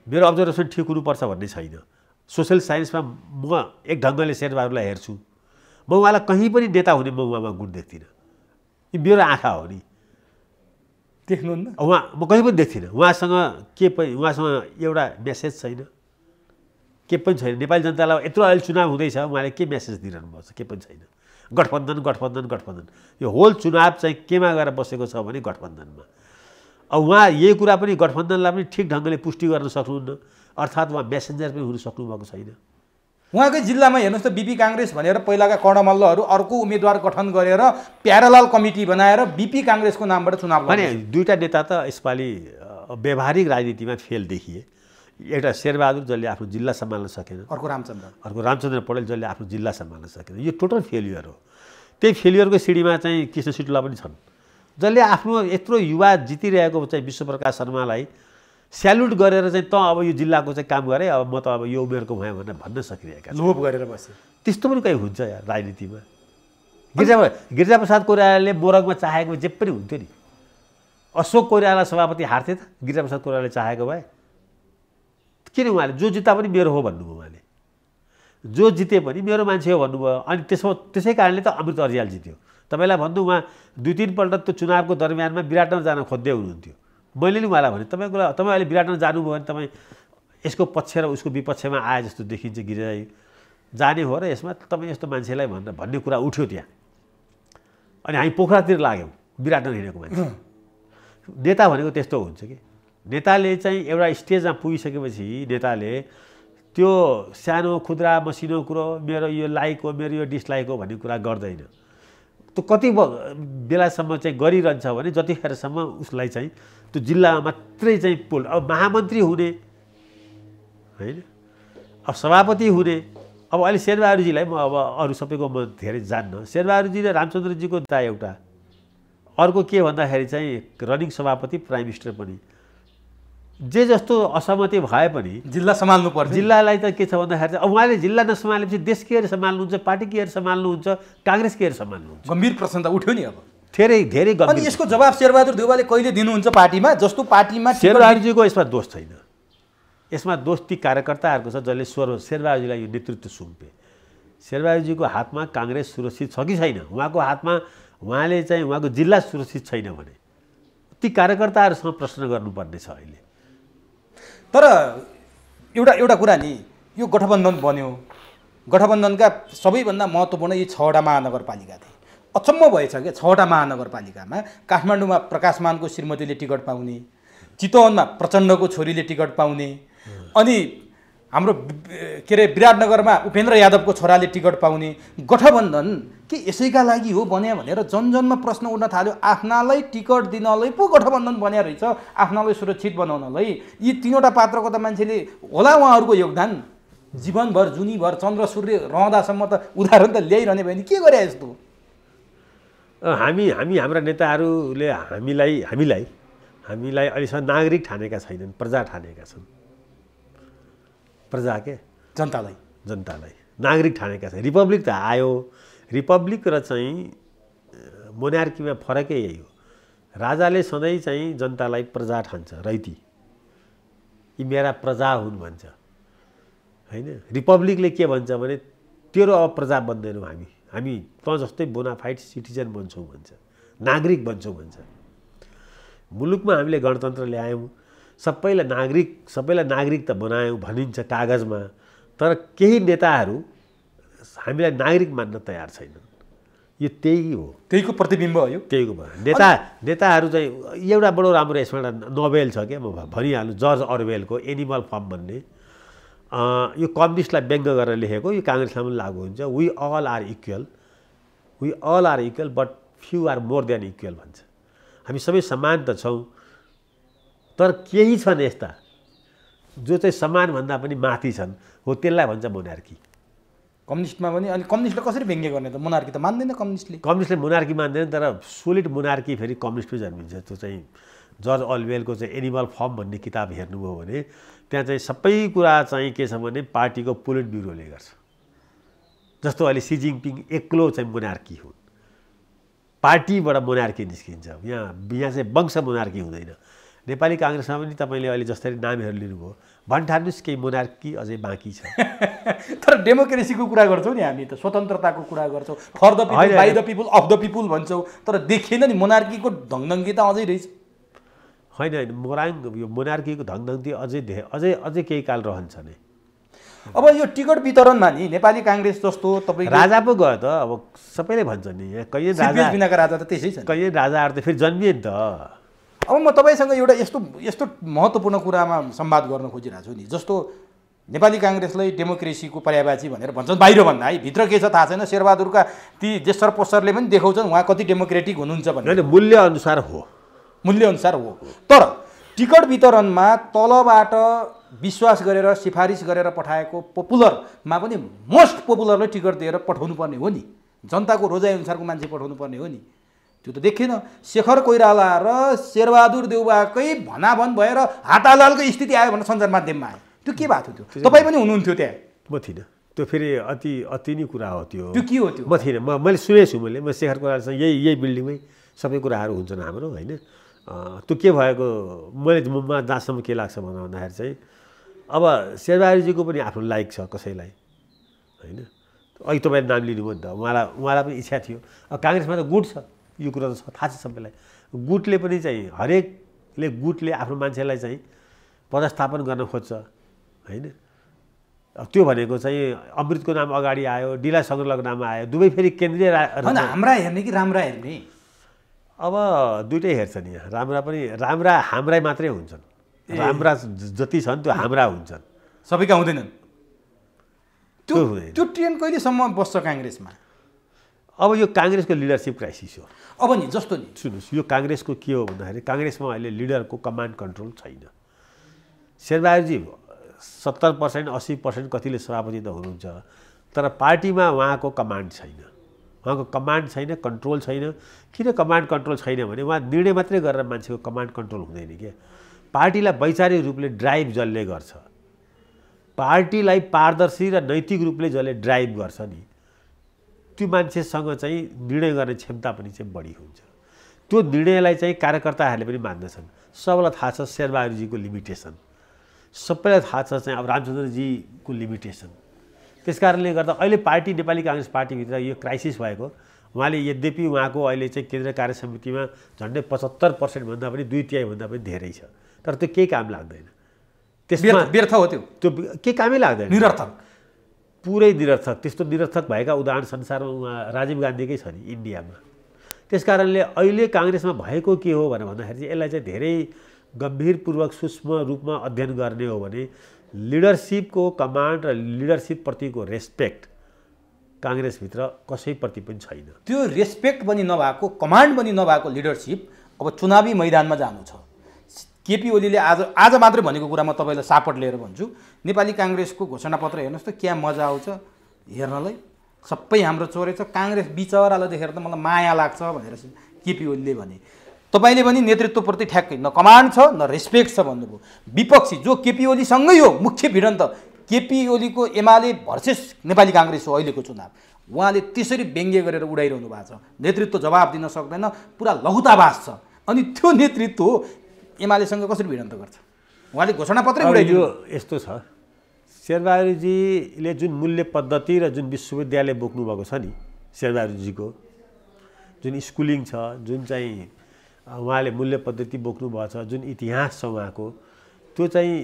मेरो अब्जर्भेसन ठिक हुनुपर्छ भन्ने छैन। सोसल साइन्समा म एक ढङ्गले शेरबहादुरलाई हेर्छु, म उहाँलाई कहीँ पनि नेता हुने म उहाँमा गुण देख्दिनँ। यो मेरो आँखा हो नि, देख्नुहुन्न? म कहीँ पनि देख्दिनँ। उहाँसँग एउटा मेसेज छैन, के पनि छैन। नेपाली जनतालाई यत्रो अहिले चुनाव हुँदैछ, उहाँले के मेसेज दिइरहनु भएको छ? के पनि छैन। गठबन्धन। यो होल चुनाव चाहिँ केमा गएर बसेको छ भने गठबन्धनमा। अब उहाँ यही कुरा पनि गठबन्धनलाई पनि ठिक ढङ्गले पुष्टि गर्न सक्नुहुन्न, अर्थात् उहाँ मेसेन्जर पनि हुन सक्नुभएको छैन। उहाँकै जिल्लामा हेर्नुहोस् त, बिपी काङ्ग्रेस भनेर पहिलाका कर्णमल्लहरू अर्को उम्मेदवार गठन गरेर प्यारलाल कमिटी बनाएर बिपी काङ्ग्रेसको नामबाट चुनाव लड्ने। अनि दुईटा नेता त यसपालि व्यावहारिक राजनीतिमा फेल देखिए। एउटा शेरबहादुर जसले आफ्नो जिल्ला सम्हाल्न सकेन, अर्को रामचन्द्र पौडेल जसले आफ्नो जिल्ला सम्हाल्न सकेन। यो टोटल फेलियर हो। त्यही फेलियरको सिँढीमा चाहिँ कृष्ण सिटुला पनि छन्, जसले आफ्नो यत्रो युवा जितिरहेको चाहिँ विश्वप्रकाश शर्मालाई स्याल्युट गरेर चाहिँ त अब यो जिल्लाको चाहिँ काम गरेँ, अब म त अब यो उमेरको भएँ भनेर भन्न सकिरहेका छन्। लोभ गरेर बसे। त्यस्तो पनि कहीँ हुन्छ यार राजनीतिमा। गिरिजाप्रसाद कोइरालाले मोरङमा चाहेको जे पनि हुन्थ्यो नि। अशोक कोइराला सभापति हार्थे त गिरिजाप्रसाद कोइरालाले चाहेको भए? किन उहाँले जो जित्दा पनि मेरो हो भन्नुभयो। उहाँले जो जिते पनि मेरो मान्छे हो भन्नुभयो। अनि त्यसै कारणले त अमृत अर्याल जित्यो। तपाईँलाई भन्नु, उहाँ 2-3 पल्ट त्यो चुनावको दरमियानमा विराटनगर जान खोज्दै हुनुहुन्थ्यो। मैले नि उहाँलाई भने तपाईँ अहिले विराटनगर जानुभयो भने तपाईँ यसको पक्ष र उसको विपक्षमा आए जस्तो देखिन्छ। गिरिजा जाने हो र यसमा तपाईँ यस्तो मान्छेलाई भन्ने कुरा उठ्यो त्यहाँ। अनि हामी पोखरातिर लाग्यौँ विराटनगर हिँडेको मान्छे। नेता भनेको त्यस्तो हुन्छ कि नेताले चाहिँ एउटा स्टेजमा पुगिसकेपछि नेताले त्यो सानो खुद्रा मसिनो कुरो मेरो यो लाइक हो मेरो यो डिसलाइक हो भन्ने कुरा गर्दैन। त्यो कति बेलासम्म चाहिँ गरिरहन्छ भने जतिखेरसम्म उसलाई चाहिँ त्यो जिल्लामा मात्रै चाहिँ अब महामन्त्री हुने होइन, अब सभापति हुने। अब अहिले शेरबहादुरजीलाई म अब अरू सबैको म धेरै जान्न। शेरबहादुरजी र रामचन्द्रजीको त एउटा अर्को के भन्दाखेरि चाहिँ रनिङ सभापति प्राइम मिनिस्टर पनि जे जस्तो असहमति भए पनि जिल्ला सम्हाल्नु पर्छ। जिल्लालाई त के छ भन्दाखेरि चाहिँ अब उहाँले जिल्ला नसम्हालेपछि देश के हेर सम्हाल्नुहुन्छ, पार्टी के हेर सम्हाल्नुहुन्छ, काङ्ग्रेस के हेर सम्हाल्नुहुन्छ? गम्भीर प्रश्न त उठ्यो नि। अब धेरै गम्भीर। अनि यसको जवाब शेरबहादुर देउवाले कहिले दिनुहुन्छ पार्टीमा? जस्तो पार्टीमा शेरबहादुरजीको यसमा दोष छैन। यसमा दोष ती कार्यकर्ताहरूको छ जसले शेरबहादुरजीलाई यो नेतृत्व सुम्पे। शेरबहादुरजीको हातमा काङ्ग्रेस सुरक्षित छ कि छैन, उहाँको हातमा उहाँले चाहिँ उहाँको जिल्ला सुरक्षित छैन भने ती कार्यकर्ताहरूसँग प्रश्न गर्नुपर्ने छ अहिले। तर एउटा कुरा नि, यो गठबन्धन बन्यो। गठबन्धनका सबैभन्दा महत्त्वपूर्ण यी 6वटा महानगरपालिका थिए। अचम्म भएछ क्या, 6वटा महानगरपालिकामा काठमाडौँमा प्रकाशमानको श्रीमतीले टिकट पाउने, चितवनमा प्रचण्डको छोरीले टिकट पाउने, अनि हाम्रो के अरे विराटनगरमा उपेन्द्र यादवको छोराले टिकट पाउने। गठबन्धन के यसैका लागि हो बन्या भनेर जनजनमा प्रश्न उठ्न थाल्यो। आफ्नालाई टिकट दिनलाई पो गठबन्धन बन्या रहेछ, आफ्नालाई सुरक्षित बनाउनलाई। यी 3वटा पात्रको त मान्छेले होला उहाँहरूको योगदान जीवनभर जुनीभर चन्द्र सूर्य रहँदासम्म त उदाहरण त ल्याइरहने भयो नि, के गरे यस्तो? हाम्रा नेताहरूले हामीलाई अहिलेसम्म नागरिक ठानेका छैनन्, प्रजा ठानेका छन्। प्रजा के जनतालाई नागरिक ठानेका छन्। रिपब्लिक त आयो, रिपब्लिक र चाहिँ मोनार्कीमा फरकै यही हो। राजाले सधैँ चाहिँ जनतालाई प्रजा ठान्छ, रैती यी मेरा प्रजा हुन् भन्छ होइन। रिपब्लिकले के भन्छ भने तेरो अब प्रजा बन्दैनौँ हामी त जस्तै बोनाफाइड सिटिजन बन्छौँ भन्छ, नागरिक बन्छौँ भन्छ। मुलुकमा हामीले गणतन्त्र ल्यायौँ, सबैलाई नागरिक त बनायौँ भनिन्छ कागजमा, तर केही नेताहरू हामीलाई नागरिक मान्न तयार छैनन्। यो त्यही हो, त्यहीको प्रतिबिम्ब हो। त्यहीको नेताहरू चाहिँ एउटा बडो राम्रो यसमा एउटा नोभेल छ क्या, म भनिहाल्नु, जर्ज अर्वेलको एनिमल फार्म भन्ने। यो कम्युनिस्टलाई व्यङ्ग गरेर लेखेको, यो काङ्ग्रेसलाई पनि लागु हुन्छ। We all are equal but few are more than equal भन्छ। हामी सबै समान त छौँ, तर केही छन् यस्ता जो चाहिँ समानभन्दा पनि माथि छन्, हो त्यसलाई भन्छ मोनार्की। कम्युनिस्टमा पनि अनि कम्युनिस्टले कसरी व्यङ्ग्य गर्ने त मोनार्की त मान्दैन कम्युनिस्टले मोनार्की मान्दैन तर सोलिड मोनार्की फेरि कम्युनिस्टमै जन्मिन्छ त्यो चाहिँ जर्ज अर्वेलको चाहिँ एनिमल फर्म भन्ने किताब हेर्नुभयो भने त्यहाँ चाहिँ सबै कुरा चाहिँ के छ भने पार्टीको पोलिट ब्युरोले गर्छ जस्तो अहिले सी जिनपिङ एक्लो चाहिँ मोनार्की हुन् पार्टीबाट मोनार्की निस्किन्छ यहाँ चाहिँ वंश मोनार्की हुँदैन नेपाली काङ्ग्रेसमा पनि तपाईँले अहिले जसरी नामहरू लिनुभयो भन्ठान्नुहोस् केही मोनार्की अझै बाँकी छ तर डेमोक्रेसीको कुरा गर्छौँ नि हामी त स्वतन्त्रताको कुरा गर्छौँ for the people by the people of the people भन्छौँ तर देखिएन नि मोनार्कीको ढङढङ्गी त अझै रहेछ होइन यो मोनार्कीको ढङढङ्गी अझै केही काल रहन्छ नै अब यो टिकट वितरणमा नि नेपाली काङ्ग्रेस जस्तो तपाईँ राजा पो गयो त अब सबैले भन्छ नि यहाँ कैयन राजा बिनाका राजा त त्यसै छ कैयन राजाहरू त फेरि जन्मिए नि त अब म तपाईँसँग एउटा यस्तो महत्त्वपूर्ण कुरामा संवाद गर्न खोजिरहेको छु नि जस्तो नेपाली काङ्ग्रेसलाई डेमोक्रेसीको पर्यायवाची भनेर भन्छन् बाहिर भन्दा है भित्र के छ थाहा छैन शेरबहादुरका ती जेस्टर पोस्टरले पनि देखाउँछन् उहाँ कति डेमोक्रेटिक हुनुहुन्छ भने मूल्यअनुसार हो तर टिकट वितरणमा तलबाट विश्वास गरेर सिफारिस गरेर पठाएको पपुलरमा पनि मोस्ट पपुलरलाई टिकट दिएर पठाउनु पर्ने हो नि जनताको रोजाइअनुसारको मान्छे पठाउनु पर्ने हो नि त्यो त देखिएन शेखर कोइराला र शेरबहादुर देउवाकै भनाभन भएर हातालालको स्थिति आयो भने सञ्चार माध्यममा आयो त्यो के भएको थियो तपाईँ पनि हुनुहुन्थ्यो त्यहाँ म थिइनँ त्यो फेरि अति नै कुरा हो त्यो के हो त्यो म थिइनँ मैले सुनेछु म शेखर कोइरालासँग यही बिल्डिङमै सबै कुराहरू हुन्छन् हाम्रो होइन त्यो के भएको मैले जहाँसम्म के लाग्छ भन्दाखेरि चाहिँ अब शेरबहादुरजीको पनि आफ्नो लाइक छ कसैलाई होइन अघि तपाईँले नाम लिनुभयो नि त उहाँलाई पनि इच्छा थियो अब काङ्ग्रेसमा त गुट छ यो कुरा त थाहा छ सबैलाई गुटले पनि चाहिँ हरेकले गुटले आफ्नो मान्छेलाई चाहिँ पदस्थापन गर्न खोज्छ होइन अब त्यो भनेको चाहिँ अमृतको नाम अगाडि आयो डिला सङ्ग्रहको नाम आयो दुवै फेरि केन्द्रीय हाम्रा हेर्ने कि राम्रा हेर्ने अब दुइटै हेर्छन् यहाँ राम्रा हाम्रै मात्रै हुन्छन् राम्रा जति छन् त्यो हाम्रा हुन्छन् सबैका हुँदैनन् त्यो ट्रेन कहिलेसम्म बस्छ काङ्ग्रेसमा अब यो काङ्ग्रेसको लिडरसिप क्राइसिस हो अब नि जस्तो नि सुन्नुहोस् यो काङ्ग्रेसको के हो भन्दाखेरि काङ्ग्रेसमा अहिले लिडरको कमान्ड कन्ट्रोल छैन शेरबहादुरजी 70% 80% कतिले सभापति त हुनुहुन्छ तर पार्टीमा उहाँको कमान्ड छैन कन्ट्रोल छैन किन कमान्ड कन्ट्रोल छैन भने उहाँ निर्णय मात्रै गरेर मान्छेको कमान्ड कन्ट्रोल हुँदैन क्या पार्टीलाई वैचारिक रूपले ड्राइभ जसले गर्छ पार्टीलाई पारदर्शी र नैतिक रूपले जसले ड्राइभ गर्छ नि त्यो मान्छेसँग चाहिँ निर्णय गर्ने क्षमता पनि चाहिँ बढी हुन्छ त्यो निर्णयलाई चाहिँ कार्यकर्ताहरूले पनि मान्दछन् सबैलाई थाहा छ शेरबहादुरजीको लिमिटेसन सबैलाई थाहा छ चाहिँ अब रामचन्द्रजीको लिमिटेसन त्यस कारणले गर्दा अहिले पार्टी नेपाली काङ्ग्रेस पार्टीभित्र यो क्राइसिस भएको उहाँले यद्यपि उहाँको अहिले चाहिँ केन्द्रीय कार्य समितिमा झन्डै 75% भन्दा पनि 2/3 भन्दा पनि धेरै छ तर त्यो केही काम लाग्दैन त्यसमा व्यर्थ हो त्यो केही कामै लाग्दैन निरर्थक पुरै निरर्थक त्यस्तो निरर्थक भएका उदाहरण संसारमा उहाँ राजीव गान्धीकै छ नि इन्डियामा त्यस कारणले अहिले काङ्ग्रेसमा भएको के हो भनेर भन्दाखेरि चाहिँ यसलाई चाहिँ धेरै गम्भीरपूर्वक सूक्ष्म रूपमा अध्ययन गर्ने हो भने लिडरसिपको कमान्ड र लिडरसिपप्रतिको रेस्पेक्ट काङ्ग्रेसभित्र कसैप्रति पनि छैन त्यो रेस्पेक्ट पनि नभएको कमान्ड पनि नभएको लिडरसिप अब चुनावी मैदानमा जानु छ केपी ओलीले आज मात्रै भनेको कुरा म तपाईँलाई सापट लिएर भन्छु नेपाली काङ्ग्रेसको घोषणापत्र हेर्नुहोस् त क्या मजा आउँछ हेर्नलाई सबै हाम्रो चोरै छ काङ्ग्रेस बिचरालाई देखेर त मलाई माया लाग्छ भनेर केपी ओलीले भने तपाईँले पनि नेतृत्वप्रति ठ्याक्कै न कमान्ड छ न रेस्पेक्ट छ भन्नुभयो विपक्षी जो केपी ओलीसँगै हो मुख्य भिडन्त केपी ओलीको एमाले भर्सेस नेपाली काङ्ग्रेस हो अहिलेको चुनाव उहाँले त्यसरी व्यङ्ग्य गरेर उडाइरहनु भएको छ नेतृत्व जवाब दिन सक्दैन पुरा लहुतावास छ अनि त्यो नेतृत्व एमालेसँग कसरी भिडन्त गर्छ उहाँले घोषणापत्रै उडाइदियो यस्तो छ शेरबहादुरजीले जुन मूल्य पद्धति र जुन विश्वविद्यालय बोक्नुभएको छ नि शेरबहादुरजीको जुन स्कुलिङ छ जुन चाहिँ उहाँले मूल्य पद्धति बोक्नुभएको छ जुन इतिहास छ उहाँको त्यो चाहिँ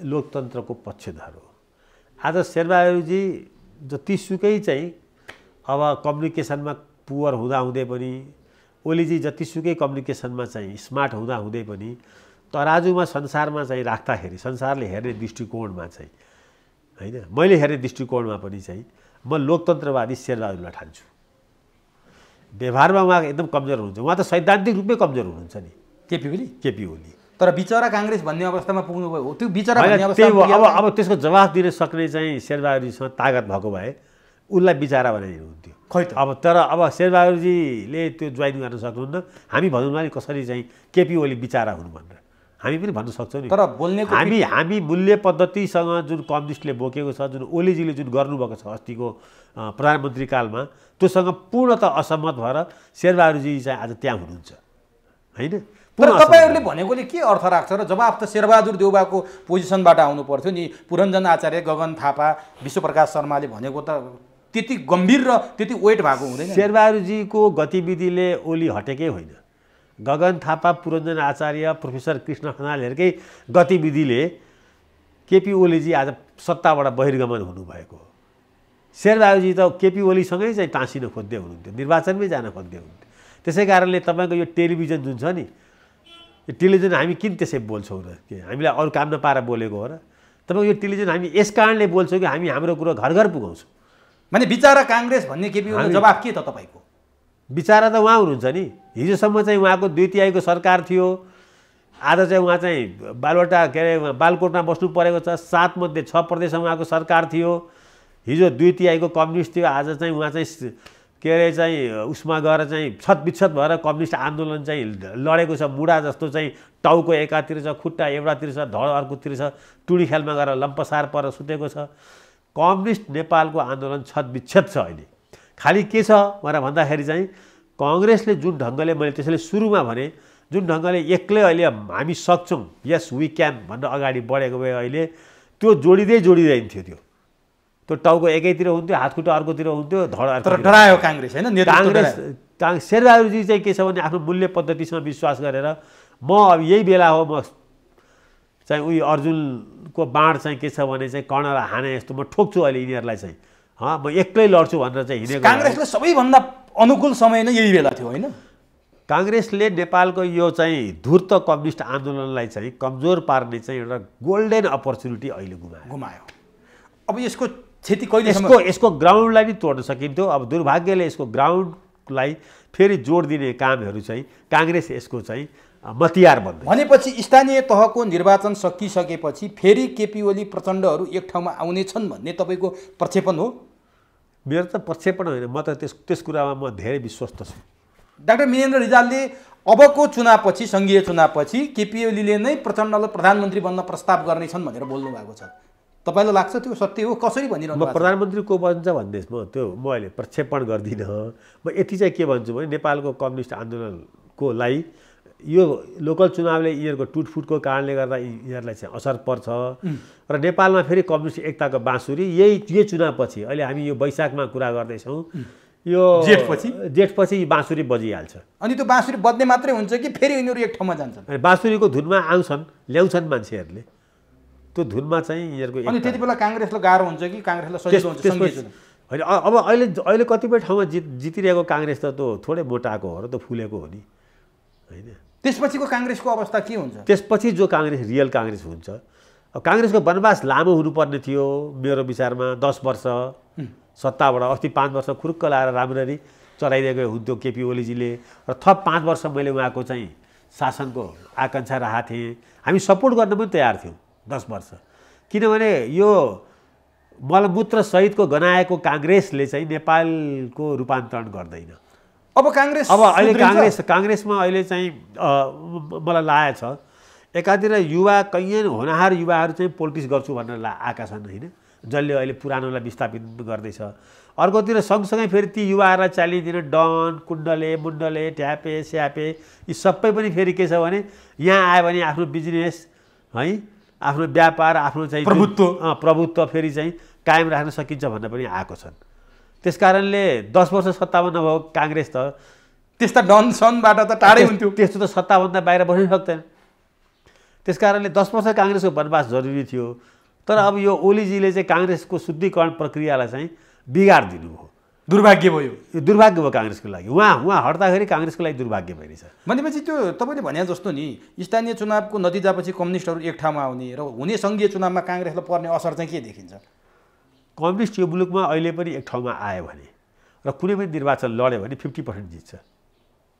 लोकतन्त्रको पक्षधर हो आज शेरबहादुरजी जतिसुकै चाहिँ अब कम्युनिकेसनमा पुवर हुँदाहुँदै पनि ओलीजी जतिसुकै कम्युनिकेसनमा चाहिँ स्मार्ट हुँदाहुँदै पनि तराजुमा संसारमा चाहिँ राख्दाखेरि संसारले हेर्ने दृष्टिकोणमा चाहिँ होइन मैले हेर्ने दृष्टिकोणमा पनि चाहिँ म लोकतन्त्रवादी शेरबहादुरलाई ठान्छु व्यवहारमा उहाँ एकदम कमजोर हुनुहुन्छ उहाँ त सैद्धान्तिक रूपमै कमजोर हुनुहुन्छ नि केपी ओली तर बिचरा काङ्ग्रेस भन्ने अवस्थामा पुग्नुभयो हो त्यो बिचरा भन्ने अवस्था अब त्यसको जवाफ दिन सक्ने चाहिँ शेरबहादुरजीसँग तागत भएको भए उसलाई बिचारा बनाइदिनु हुन्थ्यो। खै त अब तर अब शेरबहादुरजीले त्यो जोइन गर्न सक्नुहुन्न। हामी भनौँ न कसरी चाहिँ केपी ओली बिचारा हुनु भनेर हामी पनि भन्न सक्छौँ नि। तर बोल्नेको हामी मूल्य पद्धतिसँग जुन कम्युनिस्टले बोकेको छ, जुन ओलीजीले जुन गर्नुभएको छ अस्तिको प्रधानमन्त्री कालमा, त्योसँग पूर्णतः असहमत भएर शेरबहादुरजी चाहिँ आज त्यहाँ हुनुहुन्छ होइन। तर तपाईँहरूले भनेकोले के अर्थ राख्छ र जवाब त शेरबहादुर देउबाको पोजिसनबाट आउनु पर्थ्यो नि। पुरञ्जन आचार्य, गगन थापा, विश्वप्रकाश शर्माले भनेको त त्यति गम्भीर र त्यति वेट भएको हुँदैन। शेरबहादुरजीको गतिविधिले ओली हटेकै होइन। गगन थापा, पुरञ्जन आचार्य, प्रोफेसर कृष्ण खनालहरूकै गतिविधिले केपी ओलीजी आज सत्ताबाट बहिर्गमन हुनुभएको हो। शेरबहादुरजी त केपी ओलीसँगै चाहिँ टाँसिन खोज्दै हुनुहुन्थ्यो, निर्वाचनमै जान खोज्दै हुनुहुन्थ्यो। त्यसै कारणले तपाईँको यो टेलिभिजन जुन छ नि, यो टेलिभिजन हामी किन त्यसै बोल्छौँ र? के हामीलाई अरू काम नपाएर बोलेको हो र? तपाईँको यो टेलिभिजन हामी यस कारणले बोल्छौँ कि हामी हाम्रो कुरो घर घर पुगाउँछौँ। माने बिचारा काङ्ग्रेस भन्ने केपी ओलीको जवाब के त तपाईँको? बिचारा त उहाँ हुनुहुन्छ नि। हिजोसम्म चाहिँ उहाँको 2/3 सरकार थियो, आज चाहिँ उहाँ चाहिँ बालवटा के अरे बालकोटमा बस्नु परेको छ। 7 मध्ये 6 प्रदेशमा उहाँको सरकार थियो। हिजो 2/3 कम्युनिस्ट थियो, आज चाहिँ उहाँ चाहिँ के अरे चाहिँ उसमा गएर चाहिँ छतबिच्छत भएर कम्युनिस्ट आन्दोलन चाहिँ लडेको छ। मुढा जस्तो चाहिँ टाउको एकातिर छ, खुट्टा एउटातिर छ, धड अर्कोतिर छ, टुडी खेलमा गएर लम्पसार पर सुतेको छ। कम्युनिस्ट नेपालको आन्दोलन छतबिच्छत छ अहिले। खालि के छ भनेर भन्दाखेरि चाहिँ कङ्ग्रेसले जुन ढङ्गले, मैले त्यसैले सुरुमा भने, जुन ढङ्गले एक्लै अहिले हामी सक्छौँ, यस वी क्यान भनेर अगाडि बढेको भए अहिले त्यो जोडिँदैन थियो। त्यो टाउको एकैतिर हुन्थ्यो, हातखुट्टा अर्कोतिर हुन्थ्यो, धड तर डरायो काङ्ग्रेस होइन। काङ्ग्रेस शेरबहादुरजी चाहिँ के छ भने आफ्नो मूल्य पद्धतिसँग विश्वास गरेर म अब यही बेला हो, म चाहिँ उयो अर्जुनको बाण चाहिँ के छ भने चाहिँ कर्णलाई हाने जस्तो म ठोक्छु अहिले यिनीहरूलाई चाहिँ, म एक्लै लड्छु भनेर चाहिँ हिँडेको। काङ्ग्रेसले सबैभन्दा अनुकूल समय नै यही बेला थियो होइन। काङ्ग्रेसले नेपालको यो चाहिँ धूर्त कम्युनिस्ट आन्दोलनलाई चाहिँ कमजोर पार्ने चाहिँ एउटा गोल्डन अपर्च्युनिटी अहिले गुमायो। अब यसको क्षति कहिले यसको ग्राउन्डलाई नि तोड्न सकिन्थ्यो। अब दुर्भाग्यले यसको ग्राउन्डलाई फेरि जोड दिने कामहरू चाहिँ काङ्ग्रेस यसको चाहिँ मतियार बन्दै। भनेपछि स्थानीय तहको निर्वाचन सकिसकेपछि फेरि केपी ओली प्रचण्डहरू एक ठाउँमा आउनेछन् भन्ने तपाईँको प्रक्षेपण हो? मेरो त प्रक्षेपण होइन, म त त्यस कुरामा म धेरै विश्वस्त छु। डाक्टर मिनेन्द्र रिजालले अबको चुनावपछि, सङ्घीय चुनावपछि केपी ओलीले नै प्रचण्डलाई प्रधानमन्त्री बन्न प्रस्ताव गर्नेछन् भनेर बोल्नु भएको छ। तपाईँलाई लाग्छ त्यो सत्य हो? कसरी भनिरहनु? म प्रधानमन्त्री को बन्छ भन्दैछु, म अहिले प्रक्षेपण गर्दिनँ। म यति चाहिँ के भन्छु भने नेपालको कम्युनिस्ट आन्दोलनको लागि यो लोकल चुनावले यिनीहरूको टुटफुटको कारणले गर्दा यिनीहरूलाई चाहिँ असर पर्छ र नेपालमा फेरि कम्युनिस्ट एकताको बाँसुरी यही चुनावपछि, अहिले हामी यो वैशाखमा कुरा गर्दैछौँ, यो जेठपछि बाँसुरी बजिहाल्छ। अनि त्यो बाँसुरी बज्ने मात्रै हुन्छ कि फेरि यिनीहरू एक ठाउँमा जान्छन्? बाँसुरीको धुनमा आउँछन्, ल्याउँछन् मान्छेहरूले, त्यो धुनमा चाहिँ यिनीहरूको। अनि त्यति बेला काङ्ग्रेसलाई गाह्रो हुन्छ कि काङ्ग्रेसलाई सजिलो हुन्छ? होइन, अब अहिले कतिपय ठाउँमा जितिरहेको काङ्ग्रेस त थोरै मोटाएको हो र त फुलेको हो नि होइन। त्यसपछिको काङ्ग्रेसको अवस्था के हुन्छ? त्यसपछि जो काङ्ग्रेस रियल काङ्ग्रेस हुन्छ, अब काङ्ग्रेसको वनवास लामो हुनुपर्ने थियो मेरो विचारमा। 10 वर्ष सत्ताबाट अस्ति 5 वर्ष खुरुक्क लाएर राम्ररी चलाइदिएको हुन्थ्यो केपी ओलीजीले, र थप 5 वर्ष मैले उहाँको चाहिँ शासनको आकाङ्क्षा राखेको थिएँ। हामी सपोर्ट गर्न पनि तयार थियौँ 10 वर्ष, किनभने यो मलमूत्र सहितको गनाएको काङ्ग्रेसले चाहिँ नेपालको रूपान्तरण गर्दैन। अब अहिले काङ्ग्रेसमा अहिले चाहिँ मलाई लागेको छ एकातिर युवा कैयन होनहार युवाहरू चाहिँ पोलिटिक्स गर्छु भनेर आएका छन् होइन, जसले अहिले पुरानोलाई विस्थापित गर्दैछ। अर्कोतिर सँगसँगै फेरि ती युवाहरूलाई चालिदिन डन, कुण्डले, मुण्डले, ट्यापे, स्यापे यी सबै पनि फेरि के छ भने यहाँ आयो भने आफ्नो बिजनेस है, आफ्नो व्यापार, आफ्नो चाहिँ प्रभुत्व फेरि चाहिँ कायम राख्न सकिन्छ भनेर पनि आएको छन्। त्यसकारणले 10 वर्ष सत्तामा नभएको काङ्ग्रेस त त्यस्ता डनसनबाट त टाढै हुन्थ्यो, त्यस्तो त सत्ताभन्दा बाहिर बस्नै सक्दैन। त्यसकारणले 10 वर्ष काङ्ग्रेसको वनवास जरुरी थियो। तर अब यो ओलीजीले चाहिँ काङ्ग्रेसको शुद्धिकरण प्रक्रियालाई चाहिँ बिगारिदिनु भयो। दुर्भाग्य भयो, यो दुर्भाग्य भयो काङ्ग्रेसको लागि। उहाँ हट्दाखेरि काङ्ग्रेसको लागि दुर्भाग्य भइरहेछ। भनेपछि त्यो तपाईँले भने जस्तो नि स्थानीय चुनावको नतिजापछि कम्युनिस्टहरू एक ठाउँमा आउने र हुने सङ्घीय चुनावमा काङ्ग्रेसलाई पर्ने असर चाहिँ के देखिन्छ? कम्युनिस्ट यो मुलुकमा अहिले पनि एक ठाउँमा आयो भने र कुनै पनि निर्वाचन लड्यो भने 50% जित्छ।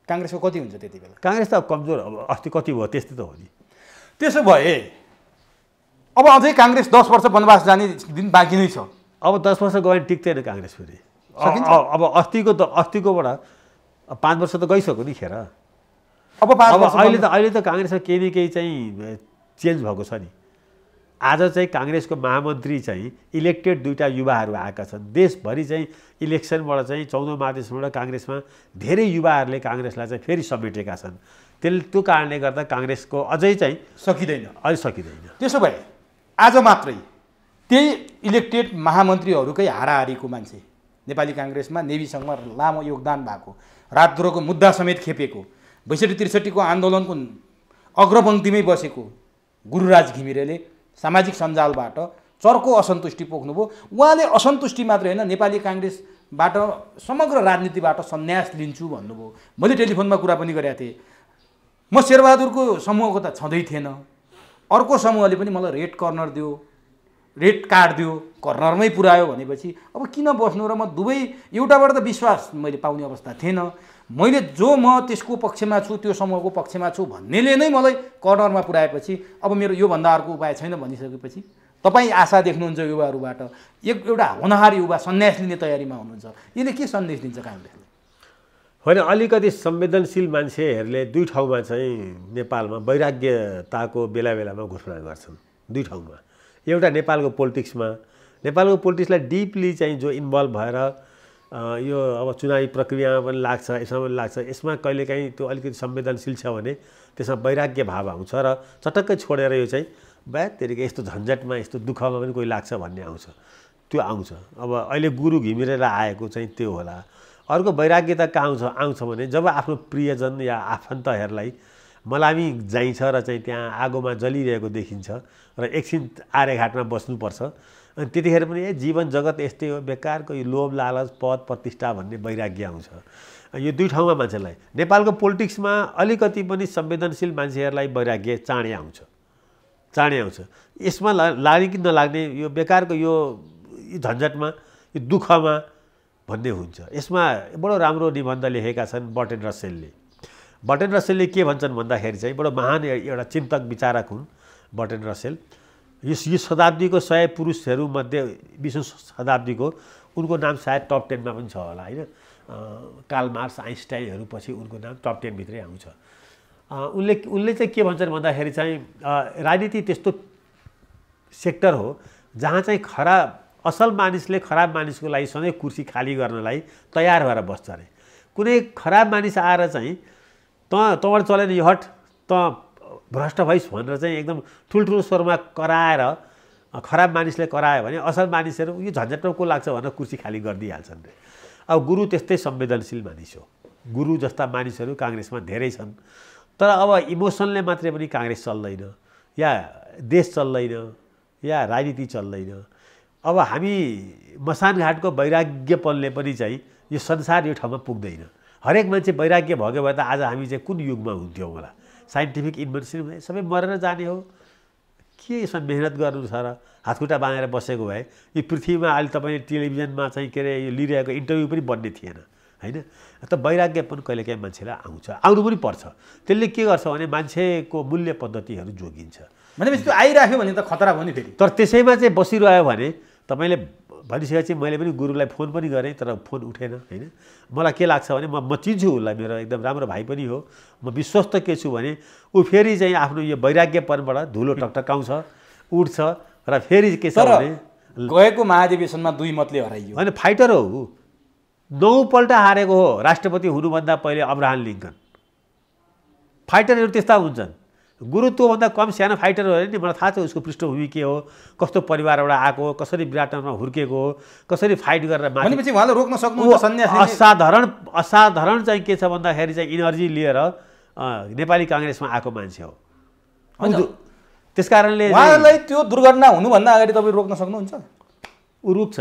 काङ्ग्रेसको कति हुन्छ त्यति बेला? काङ्ग्रेस त कमजोर, अब अस्ति कति भयो त्यस्तै त हो नि। त्यसो भए अब अझै काङ्ग्रेस 10 वर्ष वनवास जाने दिन बाँकी नै छ। अब 10 वर्ष गयो भने टिक्दैन काङ्ग्रेस फेरि। अब अस्तिकोबाट 5 वर्ष त गइसक्यो नि खेर। अब अहिले त काङ्ग्रेसमा केही न केही चाहिँ चेन्ज भएको छ नि। आज चाहिँ काङ्ग्रेसको महामन्त्री चाहिँ इलेक्टेड 2टा युवाहरू आएका छन्। देशभरि चाहिँ इलेक्सनबाट चाहिँ 14 मार्चबाट काङ्ग्रेसमा धेरै युवाहरूले काङ्ग्रेसलाई चाहिँ फेरि समेटेका छन्। त्यो कारणले गर्दा काङ्ग्रेसको अझै चाहिँ अहिले सकिँदैन। त्यसो भए आज मात्रै त्यही इलेक्टेड महामन्त्रीहरूकै हाराहारीको मान्छे नेपाली काङ्ग्रेसमा नेवीसँग लामो योगदान भएको, रातद्रोहको मुद्दा समेत खेपेको, 62-63 आन्दोलनको अग्रपङ्क्तिमै बसेको गुरुराज घिमिरेले सामाजिक सञ्जालबाट चर्को असन्तुष्टि पोख्नुभयो। उहाँले असन्तुष्टि मात्र होइन, नेपाली काङ्ग्रेसबाट समग्र राजनीतिबाट सन्यास लिन्छु भन्नुभयो। मैले टेलिफोनमा कुरा पनि गरेका थिएँ, म शेरबहादुरको समूहको त छँदै थिएन, अर्को समूहले पनि मलाई रेड कर्नर दियो, रेड कार्ड दियो, कर्नरमै पुर्यायो भनेपछि अब किन बस्नु र म दुवै एउटाबाट त विश्वास मैले पाउने अवस्था थिएन। मैले म त्यसको पक्षमा छु, त्यो समूहको पक्षमा छु भन्नेले नै मलाई कर्नरमा पुर्याएपछि अब मेरो योभन्दा अर्को उपाय छैन भनिसकेपछि तपाईँ आशा देख्नुहुन्छ युवाहरूबाट, एउटा होनहार युवा सन्यास लिने तयारीमा हुनुहुन्छ। यसले के सन्देश दिन्छ काङ्ग्रेसले? होइन, अलिकति संवेदनशील मान्छेहरूले 2 ठाउँमा चाहिँ नेपालमा वैराग्यताको बेलामा घोषणा गर्छन्। 2 ठाउँमा, एउटा नेपालको पोलिटिक्सलाई डिपली चाहिँ जो इन्भल्भ भएर यो अब चुनावी प्रक्रियामा पनि लाग्छ, यसमा पनि लाग्छ, यसमा कहिलेकाहीँ त्यो अलिकति संवेदनशील छ भने त्यसमा वैराग्य भाव आउँछ र चटक्कै छोडेर यो चाहिँ तेरिका यस्तो झन्झटमा यस्तो दुःखमा पनि कोही लाग्छ भन्ने आउँछ, त्यो आउँछ। अब अहिले गुरु घिमिरेर आएको चाहिँ त्यो होला। अर्को वैराग्यता कहाँ आउँछ भने जब आफ्नो प्रियजन या आफन्तहरूलाई मलामी जाइन्छ र चाहिँ त्यहाँ आगोमा जलिरहेको देखिन्छ र एकछिन आर्यघाटमा बस्नुपर्छ, अनि त्यतिखेर पनि जीवन जगत यस्तै हो, बेकारको यो लोभ लालच पद प्रतिष्ठा भन्ने वैराग्य आउँछ। यो 2 ठाउँमा मान्छेलाई, नेपालको पोलिटिक्समा अलिकति पनि संवेदनशील मान्छेहरूलाई वैराग्य चाँडै आउँछ। यसमा लाग्ने कि नलाग्ने, यो बेकारको यो झन्झटमा, यो दुःखमा भन्ने हुन्छ। यसमा बडो राम्रो निबन्ध लेखेका छन् बर्टन रसेलले के भन्छन् भन्दाखेरि चाहिँ बडो महान एउटा चिन्तक विचारक हुन् बर्टन रसेल। यो शताब्दीको 100 पुरुषहरूमध्ये 20औं शताब्दीको उनको नाम सायद टप 10 मा पनि छ होला होइन। कार्ल मार्क्स, आइन्स्टाइनहरू पछि उनको नाम टप 10 भित्रै आउँछ। उनले चाहिँ के भन्छन् भन्दाखेरि चाहिँ राजनीति त्यस्तो सेक्टर हो जहाँ चाहिँ असल मानिसले खराब मानिसको लागि सधैँ कुर्सी खाली गर्नलाई तयार भएर बस्छ अरे। कुनै खराब मानिस आएर चाहिँ तँबाट चलेन यो हट, त भ्रष्ट भइस भनेर चाहिँ एकदम ठुल्ठुलो स्वरमा कराएर खराब मानिसले करायो भने असल मानिसहरू यो झन्झटमा को लाग्छ भनेर कुर्सी खाली गरिदिइहाल्छन् रे। अब गुरु त्यस्तै संवेदनशील मानिस हो। गुरु जस्ता मानिसहरू काङ्ग्रेसमा धेरै छन्, तर अब इमोसनले मात्रै पनि काङ्ग्रेस चल्दैन, या देश चल्दैन, या राजनीति चल्दैन। अब हामी मसानघाटको वैराग्यपनले पनि चाहिँ यो संसार यो ठाउँमा पुग्दैन। हरेक मान्छे वैराग्य भयो भए त आज हामी चाहिँ कुन युगमा हुन्थ्यौँ होला? साइन्टिफिक इन्भेन्सन सबै मरेर जाने हो, के यसमा मेहनत गर्नु छ र? हातखुट्टा बाँधेर बसेको भए यो पृथ्वीमा अहिले तपाईँले टेलिभिजनमा चाहिँ के अरे यो लिइरहेको इन्टरभ्यू पनि बन्ने थिएन होइन। त वैराग्यपन कहिलेकाहीँ मान्छेलाई आउनु पनि पर्छ। त्यसले के गर्छ भने मान्छेको मूल्य पद्धतिहरू जोगिन्छ। भनेपछि त्यो आइराख्यो भने त खतरा भयो नि फेरि। तर त्यसैमा चाहिँ बसिरह्यो भने तपाईँले भनिसकेपछि मैले पनि गुरुलाई फोन पनि गरेँ, तर फोन उठेन होइन। मलाई के लाग्छ भने म चिन्छु उसलाई, मेरो एकदम राम्रो भाइ पनि हो, म विश्वस्त के छु भने ऊ फेरि चाहिँ आफ्नो यो वैराग्यपनबाट धुलो टकटकाउँछ, उठ्छ र फेरि के छ भने गएको महाधिवेशनमा 2 मतले हराइयो। होइन, फाइटर हो ऊ, 9 पल्ट हारेको हो राष्ट्रपति हुनुभन्दा पहिले अब्राहम लिङ्कन। फाइटरहरू त्यस्ता हुन्छन्। गुरु त्योभन्दा कम सानो फाइटर हो नि। मलाई थाहा छ उसको पृष्ठभूमि के हो, कस्तो परिवारबाट आएको हो, कसरी विराटनगरमा हुर्केको हो, कसरी फाइट गरेर भनेपछि उहाँले रोक्न सक्नुहुन्छ सन्यास। असाधारण चाहिँ के छ भन्दाखेरि चाहिँ इनर्जी लिएर नेपाली काङ्ग्रेसमा आएको मान्छे हो। त्यसकारणले उहाँलाई त्यो दुर्घटना हुनुभन्दा अगाडि तपाईँ रोक्न सक्नुहुन्छ? ऊ रुक्छ।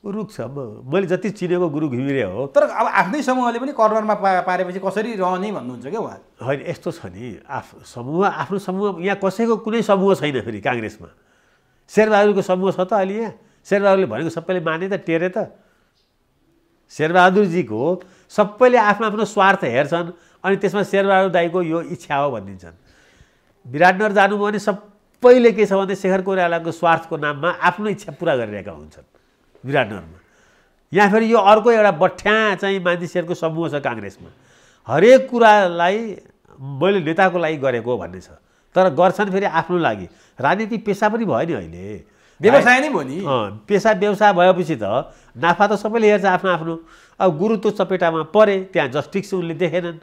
मैले जति चिनेको गुरु घिमिरे हो। तर अब आफ्नै समूहले पनि कर्नरमा पारेपछि कसरी रहने भन्नुहुन्छ क्या उहाँ? होइन, यस्तो छ नि, आफ्नो समूह यहाँ कसैको कुनै समूह छैन फेरि काङ्ग्रेसमा। शेरबहादुरको समूह छ त अहिले यहाँ। शेरबहादुरले भनेको सबैले माने त टेरे त। शेरबहादुरजीको सबैले आफ्नो आफ्नो स्वार्थ हेर्छन्, अनि त्यसमा शेरबहादुर दाईको यो इच्छा हो भनिदिन्छन्। विराटनगर जानुभयो भने पहिले के छ भने शेखर कोइरालाको स्वार्थको नाममा आफ्नो इच्छा पुरा गरिरहेका हुन्छन् विराटनगरमा। यहाँ फेरि यो अर्को एउटा बठ्या चाहिँ मानिसहरूको समूह छ काङ्ग्रेसमा, हरेक कुरालाई मैले नेताको लागि गरेको भन्ने छ, तर गर्छन् फेरि आफ्नो लागि। राजनीति पेसा पनि भयो नि अहिले, व्यवसाय नै भयो नि। पेसा व्यवसाय भएपछि त नाफा त सबैले हेर्छ आफ्नो आफ्नो। अब गुरु त्यो चपेटामा परे, त्यहाँ जस्टिस उनले देखेनन्,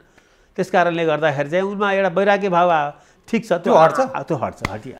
त्यस कारणले गर्दाखेरि चाहिँ उनमा एउटा वैराग्य भाव आयो। ठिक छ, त्यो हट्छ, त्यो हट्छ, हटियो।